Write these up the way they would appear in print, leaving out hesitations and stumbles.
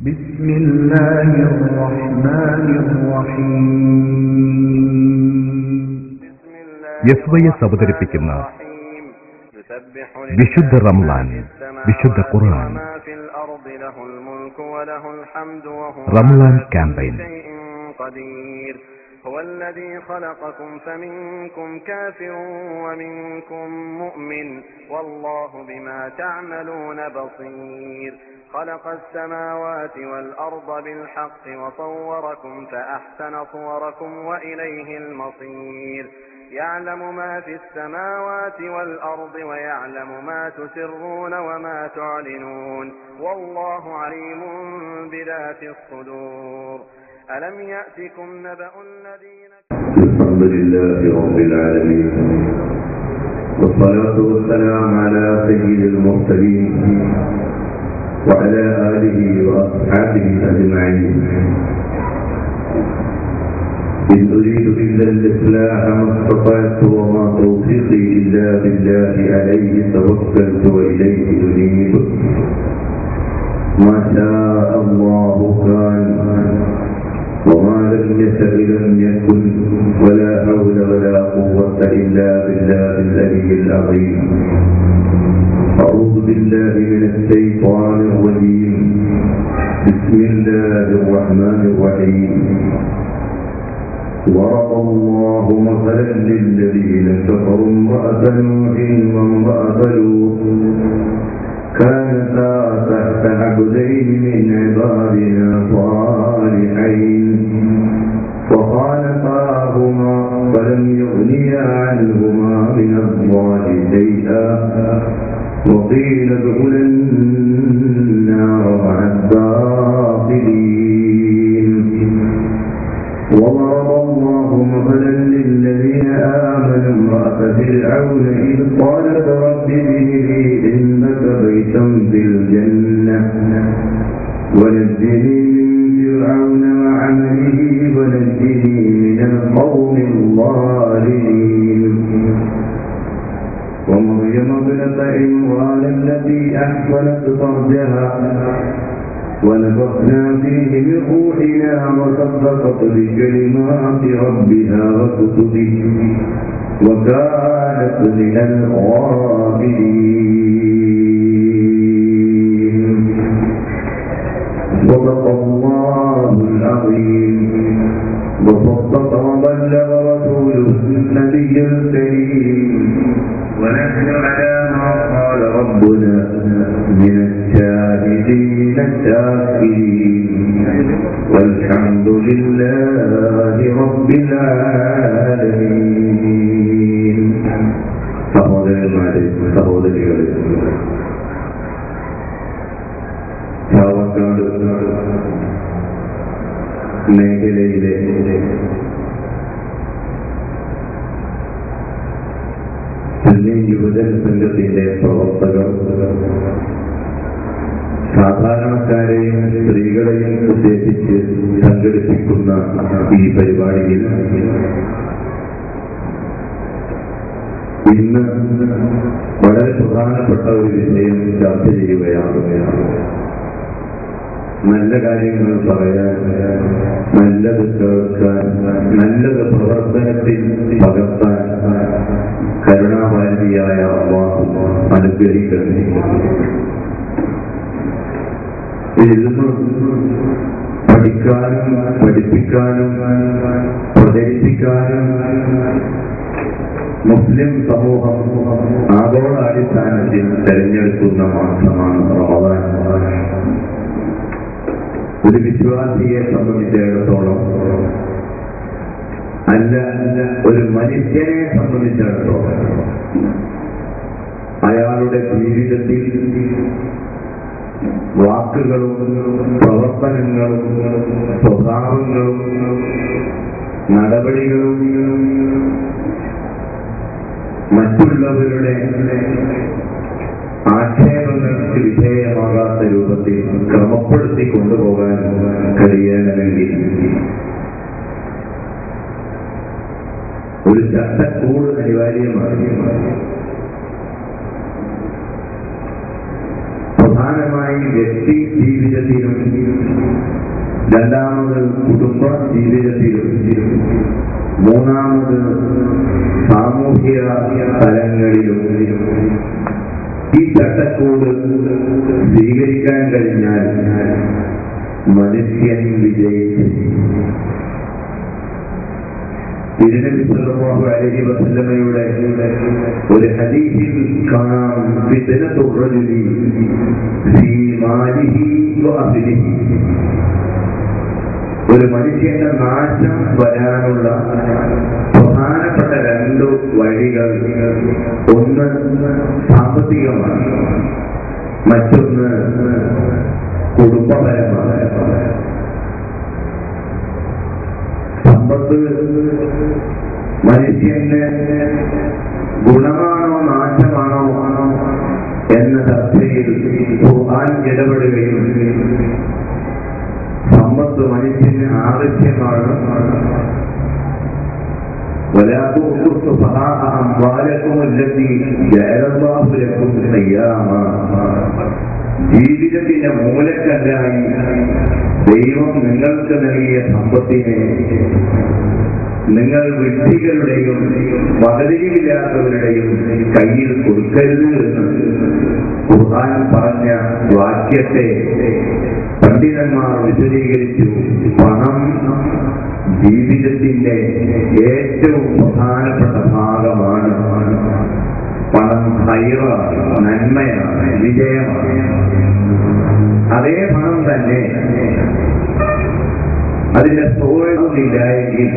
بسم الله الرحمن الرحيم. യസ്വയസ് അവതരിപ്പിക്കുന്ന വിശുദ്ധ റംളാൻ, വിശുദ്ധ ഖുർആൻ, റംളാൻ ക്യാമ്പയിൻ. هو الذي خلقكم فمنكم كافر ومنكم مؤمن والله بما تعملون بصير. خلق السماوات والأرض بالحق وصوركم فأحسن صوركم وإليه المصير. يعلم ما في السماوات والأرض ويعلم ما تسرون وما تعلنون والله عليم بذات الصدور. ألم يأتكم نبأ الذين الحمد لله رب العالمين والصلاة والسلام على سيد المرسلين وعلى آله وأصحابه أجمعين. إن أريد إلا الإصلاح ما استطعت وما توفيقي إلا بالله عليه توكلت وإليه أنيب. ما شاء الله كان وما لم يشأ لم يكن ولا حول ولا قوة إلا بالله العلي العظيم. أعوذ بالله من الشيطان الرجيم. بسم الله الرحمن الرحيم. ضرب الله مثلا للذين كفروا امرأة نوح وامرأة لوط كانتا تحت عبدين من عبادنا صالحين فخانتاهما فلم يغنيا عنهما من الله شيئا وقيل ادخلا النار مع الداخلين. وضرب الله مثلا للذين آمنوا امرأة فرعون إذ قالت رب ابن لي عندك بيتا في الجنة ونجني من فرعون وعمله ونجني من القوم الظالمين. ومريم ابنة عمران التي أحصنت فرجها ونفخنا فيه من روحنا وصدقت بكلمات ربها وكتبه وكانت من الغابرين. صدق الله العظيم. وصدق وبلغ رسوله النبي الكريم. ونحن على ما قال ربنا من الشاهدين الشاكرين والحمد لله رب العالمين. സഹോദരികളെ, ചാവക്കാട് മേഖലയിലെ യുവജന സംഘത്തിന്റെ പ്രവർത്തകർ സാധാരണക്കാരെയും സ്ത്രീകളെയും ഉദ്ദേശിച്ച് സംഘടിപ്പിക്കുന്ന ഈ പരിപാടിയിൽ ഇന്ന് വളരെ പ്രധാനപ്പെട്ട ഒരു വിഷയം ചർച്ച ചെയ്യുകയാണ്. നല്ല കാര്യങ്ങൾ പറയാൻ, നല്ലത് കേൾക്കാൻ, നല്ലത് പ്രവർത്തനത്തിൽ പകർത്താൻ കരുണാഭാരതിയായ അല്ലാഹു അനുഗ്രഹിക്കട്ടെ. ഇൽമ് പഠിക്കാനും പഠിപ്പിക്കാനും പ്രചരിപ്പിക്കാനും മുസ്ലിം സമൂഹം ആഗോളാടിസ്ഥാനത്തിൽ തെരഞ്ഞെടുക്കുന്ന മാസമാണ് റമദാൻ. ഒരു വിശ്വാസിയെ സംബന്ധിച്ചിടത്തോളം, അല്ല ഒരു മനുഷ്യനെ സംബന്ധിച്ചിടത്തോളം, അയാളുടെ ജീവിതത്തിൽ വാക്കുകളും പ്രവർത്തനങ്ങളും സ്വഭാവങ്ങളും നടപടികളും മറ്റുള്ളവരുടെ ആക്ഷേപങ്ങൾക്ക് വിധേയമാകാത്ത രൂപത്തിൽ ക്രമപ്പെടുത്തി കൊണ്ടുപോകാൻ കഴിയണമെങ്കിൽ ഒരു ചട്ടക്കൂട് അനിവാര്യമാണ്. പ്രധാനമായി വ്യക്തി ജീവിതത്തിലും രണ്ടാമത് കുടുംബ ജീവിതത്തിലും മൂന്നാമത് സാമൂഹിക തലങ്ങളിലും ഈ ചട്ടക്കൂട് സ്വീകരിക്കാൻ കഴിഞ്ഞാൽ മനുഷ്യൻ വിജയിച്ചു. തിരുനബി സല്ലല്ലാഹു അലൈഹി വസല്ലമയുടെ ഒരു ഹദീസിൽ കാണാം, ഫിത്നത്തു റജുലി ഫീ മാലിഹി വ അഹ്ലിഹി. ഒരു മനുഷ്യന്റെ നാശം വരാനുള്ള പ്രധാനപ്പെട്ട രണ്ട് വഴികൾ, ഒന്ന് സാമ്പത്തികമാണ്, മറ്റൊന്ന് കുടുംബപരമാണ്. സമ്പത്ത് മനുഷ്യന്റെ ഗുണമാണോ നാശമാണോ എന്ന ചർച്ചയിൽ ഖുർആൻ ഇടപെടുകയും സമ്പത്ത് മനുഷ്യന് ആവശ്യമാണ്. ولا تؤتوا السفهاء أموالكم التي جعل الله لكم قياما. ജീവിതത്തിന്റെ മൂലക്കല്ലായി ദൈവം നിങ്ങൾക്ക് നൽകിയ സമ്പത്തിനെ നിങ്ങൾ വ്യക്തികളുടെയും വകതിരിവില്ലാത്തവരുടെയും കയ്യിൽ കൊടുക്കരുത് എന്ന് ഖുർആൻ പറഞ്ഞ വാക്യത്തെ പണ്ഡിതന്മാർ വിശദീകരിച്ചു. പണം ജീവിതത്തിന്റെ ഏറ്റവും പ്രധാനപ്പെട്ട ഭാഗമാണ്. പണം ഹൈറാണ്, നന്മയാണ്, വിജയമാണ്. അതേ പണം തന്നെ അതിന്റെ തോഴില്ല എങ്കിൽ,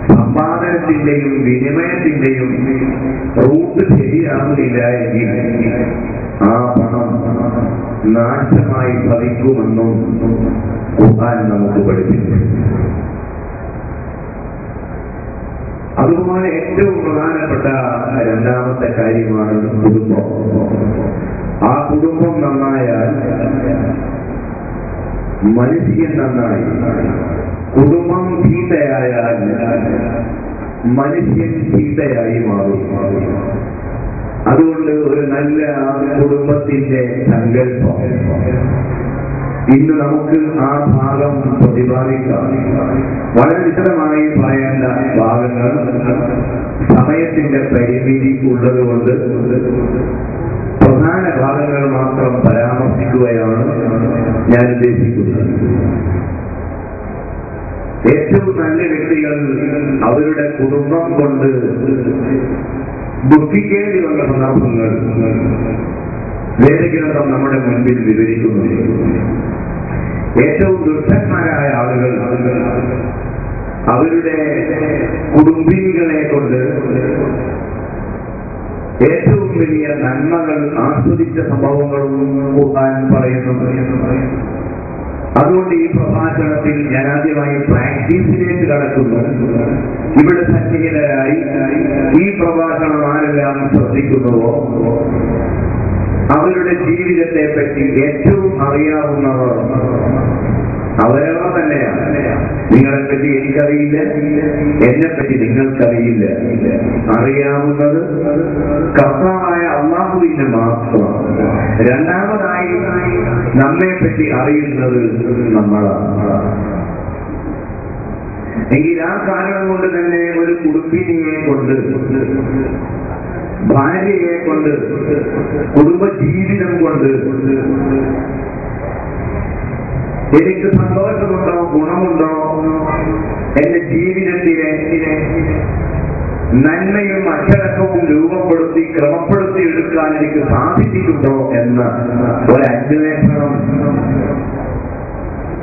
സമ്പാദനത്തിന്റെയും വിനിമയത്തിന്റെയും റൂട്ട് ശരിയാകുന്നില്ല എങ്കിൽ ആ പണം നാശമായി ഭവിക്കുമെന്നും ഖുർആൻ നമുക്ക് പഠിപ്പിച്ചു. അതുപോലെ ഏറ്റവും പ്രധാനപ്പെട്ട രണ്ടാമത്തെ കാര്യമാണ് കുടുംബം. ആ കുടുംബം നന്നായാൽ മനുഷ്യൻ നന്നായി. കുടുംബം ചീത്തയായാൽ മനുഷ്യൻ ചീത്തയായി മാറും. അതുകൊണ്ട് ഒരു നല്ല കുടുംബത്തിന്റെ സങ്കല്പം ഇന്ന് നമുക്ക് ആ ഭാഗം പ്രതിപാദിക്കാം. വളരെ വിശദമായി പറയേണ്ട ഭാഗങ്ങൾ സമയത്തിന്റെ പരിമിതി ഉള്ളതുകൊണ്ട് പ്രധാന ഭാഗങ്ങൾ മാത്രം പരാമർശിക്കുകയാണ് ഞാൻ ഉദ്ദേശിക്കുന്നത്. ഏറ്റവും നല്ല വ്യക്തികൾ അവരുടെ കുടുംബം കൊണ്ട് ദുഃഖിക്കേണ്ടി വന്ന സന്ദർഭങ്ങൾ വേദഗ്രന്ഥം നമ്മുടെ മുൻപിൽ വിവരിക്കുന്നു. ഏറ്റവും ദുഷ്ടന്മാരായ ആളുകൾ അവരുടെ കുടുംബിനികളെ കൊണ്ട് ഏറ്റവും വലിയ നന്മകൾ ആസ്വദിച്ച സംഭവങ്ങളും ഖുർആൻ പറയുന്നുണ്ട്. അതുകൊണ്ട് ഈ പ്രഭാഷണത്തിൽ ഞാൻ ആദ്യമായി പ്രാക്ടീസിലേക്ക് കടക്കുന്നു. ഇവിടെ സന്നിഹിതരായി ഈ പ്രഭാഷണം ആരെല്ലാം ശ്രദ്ധിക്കുന്നുവോ അവരുടെ ജീവിതത്തെ പറ്റി ഏറ്റവും അറിയാവുന്നവർ അവരവർ തന്നെയാണ്. നിങ്ങളെപ്പറ്റി എനിക്കറിയില്ല, എന്നെപ്പറ്റി നിങ്ങൾക്കറിയില്ല. അറിയാവുന്നത് കർത്താവായ അല്ലാഹുവിനെ മാത്രം. രണ്ടാമതായി നമ്മെപ്പറ്റി അറിയുന്നത് നമ്മളാണ്. എങ്കിൽ ആ കാരണം കൊണ്ട് തന്നെ ഒരു കുടുംബിനിയെ കൊണ്ട്, ഭാര്യയെ കൊണ്ട്, കുടുംബജീവിതം കൊണ്ട് എനിക്ക് സന്തോഷമുണ്ടോ, ഗുണമുണ്ടോ, എന്റെ ജീവിതത്തിലെ നന്മയും അച്ചടക്കവും രൂപപ്പെടുത്തി ക്രമപ്പെടുത്തി എടുക്കാൻ എനിക്ക് സാധിച്ചിട്ടുണ്ടോ എന്ന ഒരന്വേഷണം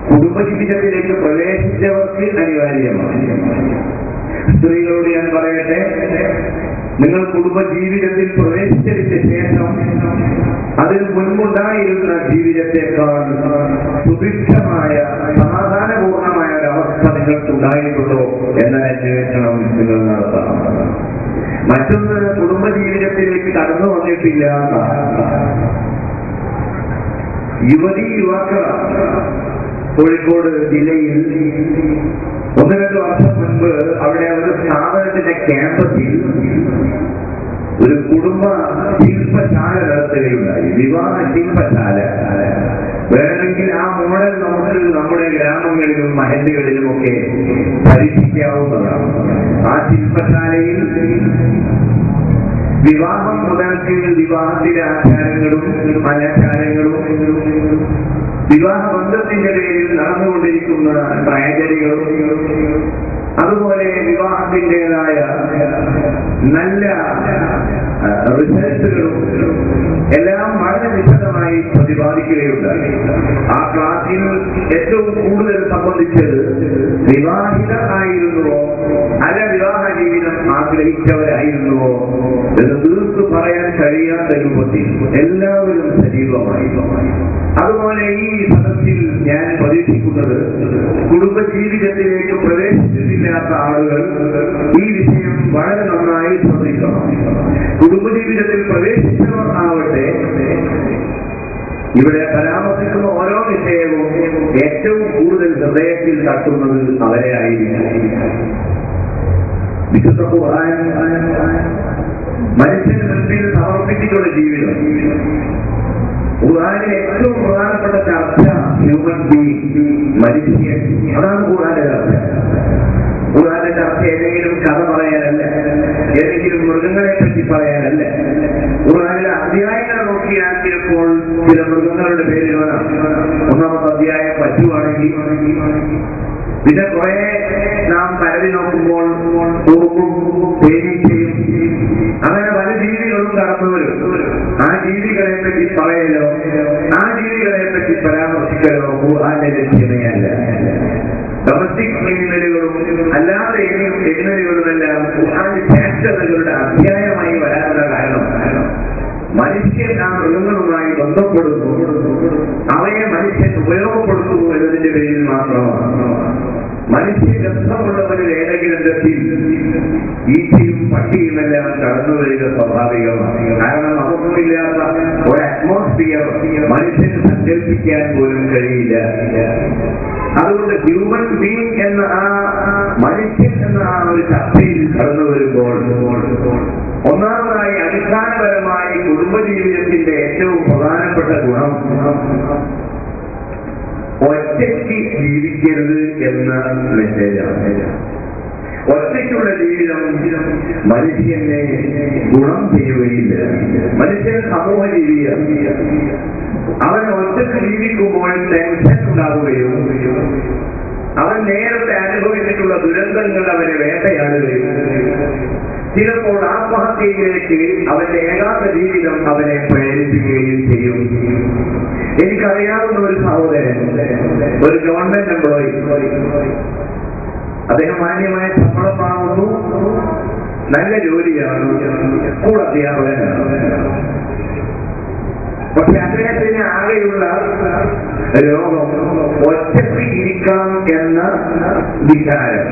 കുടുംബജീവിതത്തിലേക്ക് പ്രവേശിച്ചവർക്ക് അനിവാര്യമാണ്. സ്ത്രീകളോട് ഞാൻ പറയട്ടെ, നിങ്ങൾ കുടുംബജീവിതത്തിൽ പ്രവേശിച്ചതിന് ശേഷം അതിന് മുൻപുണ്ടായിരുന്ന ജീവിതത്തെക്കാൾ സുഭിക്ഷമായ സമാധാനപൂർണമായ ഒരവസ്ഥ നിങ്ങൾക്കുണ്ടായിട്ടുണ്ടോ എന്ന അന്വേഷണം നിങ്ങൾ നടത്തണം. മറ്റൊന്ന്, കുടുംബജീവിതത്തിലേക്ക് കടന്നു വന്നിട്ടില്ല യുവതീ യുവാക്കളാണ്. കോഴിക്കോട് ജില്ലയിൽ 1-2 വർഷം മുൻപ് അവിടെ ഒരു സ്ഥാപനത്തിന്റെ ക്യാമ്പസിൽ ഒരു കുടുംബ ശില്പശാല നടത്തുകയുണ്ടായി. വിവാഹ ശില്പശാല. വേണമെങ്കിൽ വേണമെങ്കിൽ ആ മോഡൽ നമുക്ക് നമ്മുടെ ഗ്രാമങ്ങളിലും മഹല്ലുകളിലുമൊക്കെ പരീക്ഷിക്കാവുന്നതാണ്. ആ ശില്പശാലയിൽ വിവാഹം മുതൽക്ക് വിവാഹത്തിലെ ആചാരങ്ങളും അനാചാരങ്ങളും വിവാഹ ബന്ധത്തിന്റെ പേരിൽ നടന്നുകൊണ്ടിരിക്കുന്ന ട്രാജഡികളും അതുപോലെ വിവാഹത്തിൻ്റെതായ നല്ല റിസൾട്ടുകളും എല്ലാം വളരെ വിശദമായി പ്രതിപാദിക്കുകയുണ്ടായി. ആ ക്ലാസിൽ ഏറ്റവും കൂടുതൽ സംബന്ധിച്ചത് വിവാഹിതരായിരുന്നുവോ അല്ല വിവാഹ ജീവിതം ആഗ്രഹിച്ചവരായിരുന്നുവോ എന്ന് തീർത്തു പറയാൻ കഴിയാത്ത രൂപത്തിൽ എല്ലാവരും സജീവമായി. അതുപോലെ ഈ സദസ്സിൽ ഞാൻ പ്രതീക്ഷിക്കുന്നത് കുടുംബജീവിതത്തിലേക്ക് പ്രവേശിച്ചിട്ടില്ലാത്ത ആളുകൾ ഈ വിഷയം വളരെ നന്നായി ശ്രദ്ധിക്കണം. കുടുംബജീവിതത്തിൽ പ്രവേശിച്ചവർ ആവട്ടെ, ഇവിടെ പരാമർശിക്കുന്ന ഓരോ വിഷയവും ഏറ്റവും കൂടുതൽ ഹൃദയത്തിൽ തട്ടുന്നത് അവരെ ആയിരിക്കും. വിശുദ്ധ ഖുർആൻ മനുഷ്യന് മുൻപിൽ സമർപ്പിച്ചിട്ടുള്ള ജീവിതം, ഖുർആനിലെ ഏറ്റവും പ്രധാനപ്പെട്ട ചർച്ച ഹ്യൂമൻ ബീയിങ്, മനുഷ്യൻ. അതാണ് ഖുർആന്റെ ചർച്ച. ഖുർആന്റെ ചർച്ച ഏതെങ്കിലും കഥ പറയാനല്ല, ഏതെങ്കിലും മൃഗങ്ങളെ പറ്റി പറയാനല്ല. ഖുർആനിലെ അധ്യായങ്ങൾ നോക്കിയാൽ ചിലപ്പോൾ ചില മൃഗങ്ങളുടെ പേര് വേണം. ഒന്നാമത്തെ അധ്യായം പറ്റുവാണെങ്കിൽ, പിന്നെ കുറെ നാം കരുതി നോക്കുമ്പോൾ ഉറുമ്പും തേനീച്ചയും അങ്ങനെ പല ജീവികളും കടന്നു വരും. ആ ജീവികളെ പറ്റി പറയലോ ആ ജീവികളെ പറ്റി പരാമർശിക്കലോ ഖുർആന്റെ ലക്ഷ്യമേ അല്ല. ഡൊമസ്റ്റിക് ക്രിമിനലുകളും അല്ലാതെ ക്രിമിനലുകളുമെല്ലാം ഖുർആന്റെ ചാപ്റ്ററുകളുടെ അധ്യായമായി വരാനുള്ള കാരണം മനുഷ്യൻ ആ മൃഗങ്ങളുമായി ബന്ധപ്പെടുന്നു, അവയെ മനുഷ്യൻ ഉപയോഗപ്പെടുത്തുന്നു എന്നതിന്റെ പേരിൽ മാത്രമാണ്. മനുഷ്യ ബന്ധമുള്ളവരിൽ ഏതെങ്കിലും തരത്തിൽ ഈച്ചയും പട്ടിയുമെല്ലാം കടന്നു വരിക സ്വാഭാവികമാണ്. കാരണം അതൊന്നുമില്ലാത്ത ഒരു അറ്റ്മോസ്ഫിയർ മനുഷ്യന് സങ്കല്പിക്കാൻ പോലും കഴിയില്ല. അതുകൊണ്ട് ഹ്യൂമൻ ബീയിങ് എന്ന ആ മനുഷ്യൻ എന്ന ആ ഒരു ചർച്ചയിൽ കടന്നു വരുമ്പോൾ ഒന്നാമതായി അടിസ്ഥാനപരമായി കുടുംബജീവിതത്തിന്റെ ഏറ്റവും പ്രധാനപ്പെട്ട ഗുണം ഒറ്റയ്ക്ക് ജീവിക്കരുത് എന്ന മെസ്സേജാണ്. ഒറ്റയ്ക്കുള്ള ജീവിതം മനുഷ്യനെ ഗുണം ചെയ്യുകയില്ല. മനുഷ്യൻ സമൂഹ ജീവിയാണ്. അവൻ ഒറ്റയ്ക്ക് ജീവിക്കുമ്പോൾ ടെൻഷൻ ഉണ്ടാവുകയും അവൻ നേരത്തെ അനുഭവിച്ചിട്ടുള്ള ദുരന്തങ്ങൾ അവനെ വേട്ടയാടുകയും ചിലപ്പോൾ ആത്മഹത്യയിലേക്ക് അവന്റെ ഏകാന്ത ജീവിതം അവനെ പ്രേരിപ്പിക്കുകയും ചെയ്യും. എനിക്കറിയാവുന്ന ഒരു സഹോദരൻ, ഒരു ഗവൺമെന്റ് എംപ്ലോയി, അദ്ദേഹം മാന്യമായ ശമ്പളം വാങ്ങുന്നു, നല്ല ജോലിയാണ്, സ്കൂൾ അധ്യാപകനാണ്. പക്ഷെ അദ്ദേഹത്തിന് ആകെയുള്ള രോഗം ഒറ്റയ്ക്ക് ഇരിക്കണം എന്ന വിചാരം.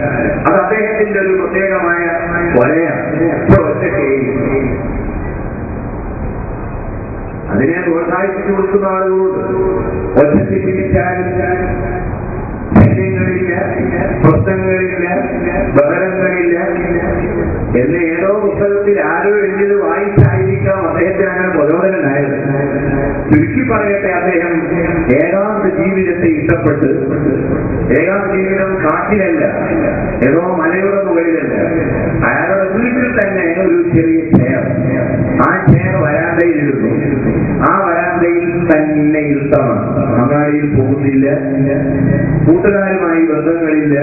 അത് അദ്ദേഹത്തിന്റെ ഒരു പ്രത്യേകമായ വലയാണ്. ഒറ്റയ്ക്ക് അതിനെ പ്രോത്സാഹിപ്പിച്ചു കൊടുക്കുന്ന ആളുകളോട് ഒറ്റയ്ക്ക് ജീവിച്ചാൽ ശല്യങ്ങളില്ല, പ്രശ്നങ്ങളില്ല, ബഹളങ്ങളില്ല എന്ന് ഏതോ പുസ്തകത്തിൽ ആരോ എഴുതിയത് വായിച്ചായിരിക്കാം അദ്ദേഹത്തിന് അങ്ങനെ പ്രചോദനമായത്. ചുരുക്കി പറയട്ടെ, അദ്ദേഹം ഏകാന്ത ജീവിതത്തെ ഇഷ്ടപ്പെട്ട്, ഏകാന്ത ജീവിതം കാട്ടിലല്ല, ഏതോ മലയുടെ മുകളിലല്ല, അയാളുടെ വീട്ടിൽ തന്നെ ഒരു ചെറിയ ചെയർ, ആ ചെയർ വരാന്തയിലിരുന്നു. ആ വരാന്തയിൽ തന്നെ ഇരുത്തണം. അങ്ങാടിയിൽ പോകുന്നില്ല, കൂട്ടുകാരുമായി ബന്ധങ്ങളില്ല,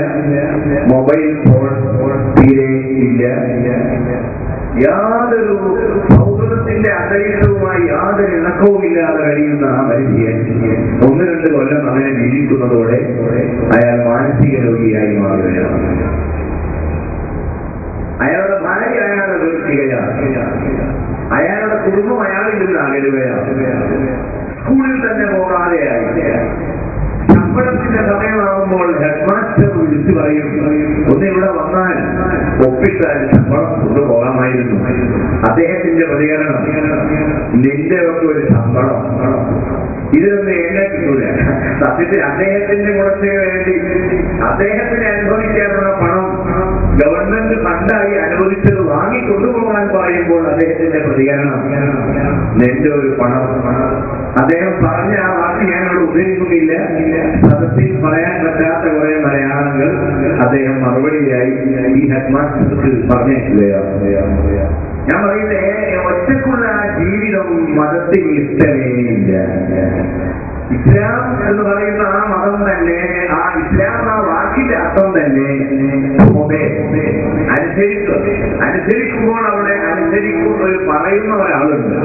മൊബൈൽ ഫോൺ തീരെ ഇല്ല, യാതൊരു സൗഹൃദത്തിന്റെ അന്തരീക്ഷവുമായി യാതൊരു ഇണക്കവുമില്ലാതെ കഴിയുന്ന ആ മനുഷ്യൻ 1-2 കൊല്ലം അങ്ങനെ ജീവിക്കുന്നതോടെ അയാൾ മാനസിക രോഗിയായി മാറുകയാണ്. അയാളുടെ ഭാര്യ അയാളെ വെറുക്കുകയാണ്, അയാളുടെ കുടുംബം അയാളിൽ നിന്ന് അകലുകയാണ്, സ്കൂളിൽ തന്നെ പോകാതെയായി. ശമ്പളത്തിന്റെ സമയമാകുമ്പോൾ ഹെഡ് മാസ്റ്റർ വിളിച്ചു പറയും, ഒന്ന് ഇവിടെ വന്നാൽ ഒപ്പിട്ടാൽ ശമ്പളം കൊണ്ടുപോകാമായിരുന്നു. അദ്ദേഹത്തിന്റെ പ്രതികരണം, നിന്റെ ഒക്കെ ഒരു ശമ്പളം, ഇതൊന്നും എന്നെ കിട്ടൂല. സത്യത്തിൽ അദ്ദേഹത്തിന്റെ ഗുണത്തിന് വേണ്ടി അദ്ദേഹത്തിന് അനുഭവിക്കാനുള്ള പണം ഗവൺമെന്റ് ഫണ്ടായി അനുവദിച്ചത് വാങ്ങിക്കൊണ്ടുപോകാൻ പറയുന്നത് പറയുമ്പോൾ അദ്ദേഹത്തിന്റെ പ്രതികരണം നെന്റെ ഒരു പണം. അദ്ദേഹം പറഞ്ഞ ആ വാക്ക് ഞാനവിടെ ഉദ്ധരിക്കുന്നില്ല. സദസ്സിൽ പറയാൻ പറ്റാത്ത കുറെ മലയാളങ്ങൾ അദ്ദേഹം മറുപടിയായി ഈ ഹെഡ്മാസ്റ്റർക്ക് പറഞ്ഞേക്കുകയാണ്. ഞാൻ പറയുന്നേ, ഒറ്റക്കുള്ള ജീവിതം മതത്തിന് ഇഷ്ടമേ ഇല്ല. ഇസ്ലാം എന്ന് പറയുന്ന ആ മതം തന്നെ, ആ ഇസ്ലാം ആ വാക്കിന്റെ അർത്ഥം തന്നെ അനുസരിക്കുമ്പോൾ അവിടെ പറയുന്ന ഒരാളുണ്ട്,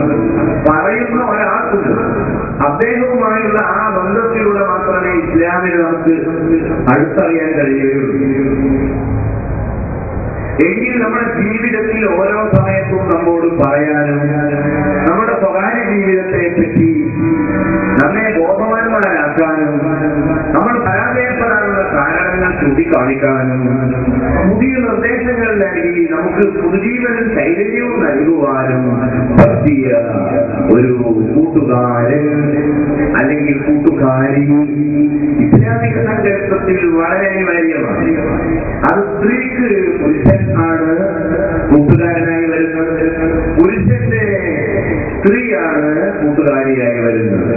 പറയുന്ന ഒരാൾക്കുണ്ട്. അദ്ദേഹവുമായുള്ള ആ ബന്ധത്തിലൂടെ മാത്രമേ ഇസ്ലാമിനെ നമുക്ക് അടുത്തറിയാൻ കഴിയുകയുള്ളൂ. എങ്കിൽ നമ്മുടെ ജീവിതത്തിൽ ഓരോ സമയത്തും നമ്മോട് പറയാനും നമ്മുടെ സ്വകാര്യ ജീവിതത്തെ പറ്റി നമ്മെ ബോധവാന്മാരാക്കാനും നമ്മൾ പരാജയപ്പെടാനുള്ള കാരണങ്ങൾ ചൂണ്ടിക്കാണിക്കാനും പുതിയ നിർദ്ദേശങ്ങൾ നൽകി നമുക്ക് പുതുജീവനും ചൈതന്യവും നൽകുവാനും പറ്റിയ ഒരു കൂട്ടുകാരൻ അല്ലെങ്കിൽ കൂട്ടുകാരി ഇസ്ലാമിക സങ്കല്പത്തിൽ വളരെ അനിവാര്യമാണ്. അത് സ്ത്രീക്ക് പുരുഷൻ ആണ് കൂട്ടുകാരനായി വരുന്നത്, പുരുഷന്റെ സ്ത്രീയാണ് കൂട്ടുകാരിയായി വരുന്നത്.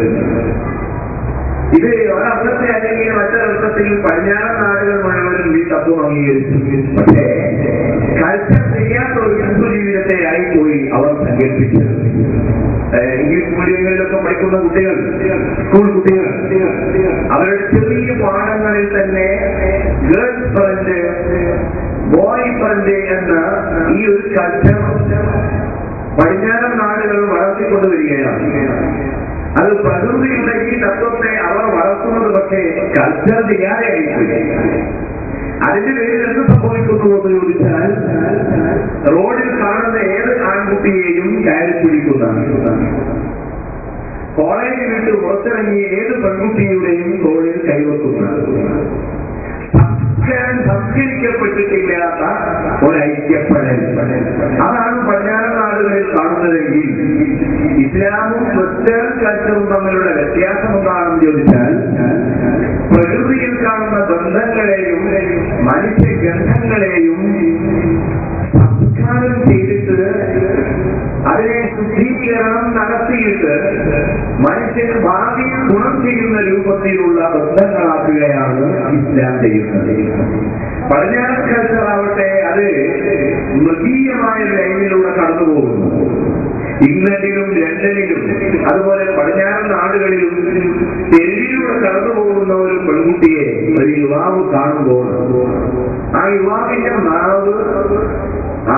ഇത് ഒരർത്ഥത്തെ അല്ലെങ്കിൽ മറ്റൊരർത്ഥത്തിൽ പടിഞ്ഞാറൻ നാടുകൾ മുഴുവനും ഈ തത്വം അംഗീകരിച്ചു. പക്ഷേ കൾച്ചർ ചെയ്യാത്ത ഒരു ഹിന്ദു ജീവിതത്തെ ആയിപ്പോയി അവർ സങ്കല്പിച്ചത്. ഇംഗ്ലീഷ് മീഡിയങ്ങളിലൊക്കെ പഠിക്കുന്ന കുട്ടികൾ, സ്കൂൾ കുട്ടികൾ, അവരുടെ ചെറിയ പാഠങ്ങളിൽ തന്നെ ഗേൾസ് ഫ്രണ്ട്, ബോയ് ഫ്രണ്ട് എന്ന ഈ ഒരു കൾച്ചർ പടിഞ്ഞാറൻ നാടുകൾ വളർത്തിക്കൊണ്ടുവരികയാണ്. അത് പ്രകൃതിയുടെ ഈ തത്വത്തെ അവർ വളർത്തുന്നത് പക്ഷേ കൾച്ചർ ചെയ്യാതെ ആയിപ്പോയി. അതിന്റെ പേരിൽ എന്ത് സംഭവിക്കുന്നു എന്ന് ചോദിച്ചാൽ, റോഡിൽ കാണുന്ന ഏത് ആൺകുട്ടിയെയും കയറി പിടിക്കുന്ന, കോളേജിൽ വിട്ട് പുറത്തിറങ്ങിയ ഏത് പെൺകുട്ടിയുടെയും തോളിൽ കൈവെക്കുന്ന, സംസ്കരിക്കപ്പെട്ടിട്ടില്ലാത്ത ഒരൈക്യപ്പെടൽ, അതാണ് പടിഞ്ഞാറൻ നാടുകളിൽ കാണുന്നതെങ്കിൽ ഇസ്ലാമും വെസ്റ്റേൺ കൾച്ചറും തമ്മിലുള്ള വ്യത്യാസം എന്താണെന്ന് ചോദിച്ചാൽ, പ്രകൃതിയിൽ കാണുന്ന ബന്ധങ്ങളെയും മനുഷ്യഗന്ധങ്ങളെയും സംസ്കാരം ചെയ്തിട്ട് അതിനെ ശുദ്ധീകരണം നടത്തിയിട്ട് മനുഷ്യന് ഭാവിയിൽ ഗുണം ചെയ്യുന്ന രൂപത്തിലുള്ള ബന്ധങ്ങളാക്കുകയാണ് ഇസ്ലാം ചെയ്യുന്നത്. പടിഞ്ഞാറൻ കൾച്ചറാവട്ടെ അത് മൃഗീയമായ ലൈനിലൂടെ കടന്നുപോകുന്നു. ഇംഗ്ലണ്ടിലും ലണ്ടനിലും അതുപോലെ പടിഞ്ഞാറൻ നാടുകളിലും തെരുവിലൂടെ കടന്നു പോകുന്ന ഒരു പെൺകുട്ടിയെ ഒരു യുവാവ് കാണുമ്പോൾ ആ യുവാവിന്റെ നാവ്, ആ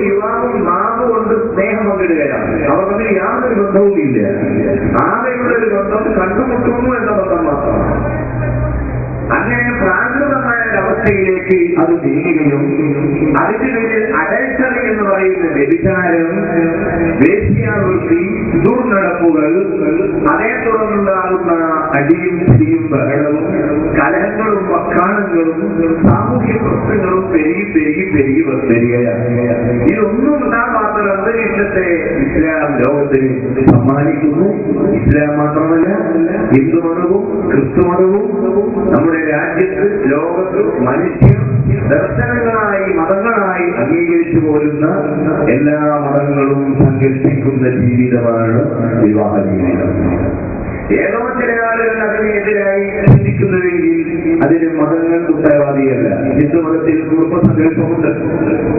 യുവാവും നാവ് കൊണ്ട് സ്നേഹം പങ്കിടുകയാണ്. അവർ തമ്മിൽ യാതൊരു ബന്ധവുമില്ല. ആകെയുള്ള ഒരു ബന്ധം കണ്ടുമുട്ടുന്നു എന്ന ബന്ധം മാത്രമാണ്. അങ്ങനെ പ്രാകൃതമായ ഒരവസ്ഥയിലേക്ക് അത് നീങ്ങുകയും അതിന്റെ പേരിൽ അഡൽട്ടറി എന്ന് പറയുന്ന വ്യഭിചാരം, വേശ്യാവൃത്തി, ദുർനടപ്പുകൾ, അതേ തുടർന്നുണ്ടാകുന്ന അടിയും പിടിയും ബഹളവും കലഹങ്ങളും വക്കാണങ്ങളും സാമൂഹ്യ പ്രശ്നങ്ങളും പെരുകി വരികയാണ്. ഇതൊന്നും ഉണ്ടാകാത്ത അന്തരീക്ഷത്തെ ഇസ്ലാം ലോകത്തിന് സമ്മാനിക്കുന്നു. ഇസ്ലാം മാത്രമല്ല, ഹിന്ദുമതവും ക്രിസ്തുമതവും നമ്മുടെ രാജ്യത്ത്, ലോകത്ത് മനുഷ്യർ ദർശനങ്ങളായി മതങ്ങളായി അംഗീകരിച്ചു പോരുന്ന എല്ലാ മതങ്ങളും സങ്കല്പിക്കുന്ന ജീവിതമാണ് വിവാഹ ജീവിതം. ഏതോ ചില ആളുകൾ അതിനെതിരായി ചിന്തിക്കുന്നുവെങ്കിൽ അതിന് മതങ്ങൾ ഉത്തരവാദിയല്ല. ഹിന്ദുമതത്തിൽ കുടുംബസങ്കല്പമുണ്ട്.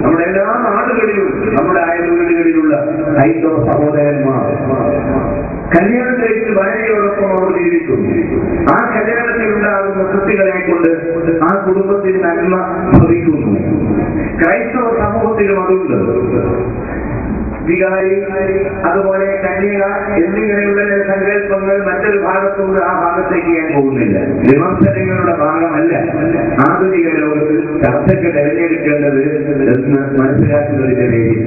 നമ്മുടെ എല്ലാ നാടുകളിലും നമ്മുടെ അയൽവീടുകളിലുള്ള ഹൈന്ദവ സഹോദരന്മാർ കല്യാണം കഴിച്ച് ഭാര്യയോടൊപ്പം അവർ ജീവിക്കും. ആ കല്യാണത്തിൽ ഉണ്ടാകുന്ന കുട്ടികളെ കൊണ്ട് ആ കുടുംബത്തിൽ നന്മ ഭവിക്കുന്നു. ക്രൈസ്തവ സമൂഹത്തിലും അതുണ്ട്. വികാരി, അതുപോലെ കന്യക എന്നിങ്ങനെയുള്ള സങ്കല്പങ്ങൾ മറ്റൊരു ഭാഗത്തുനിന്ന് ആ ഭാഗത്തേക്ക് ഞാൻ പോകുന്നില്ല. വിമർശനങ്ങളുടെ ഭാഗമല്ല ആധുനിക ലോകത്തിൽ ചർച്ചയ്ക്ക് തിരഞ്ഞെടുക്കേണ്ടത് എന്ന് മനസ്സിലാക്കുന്നതിന്റെ പേരിൽ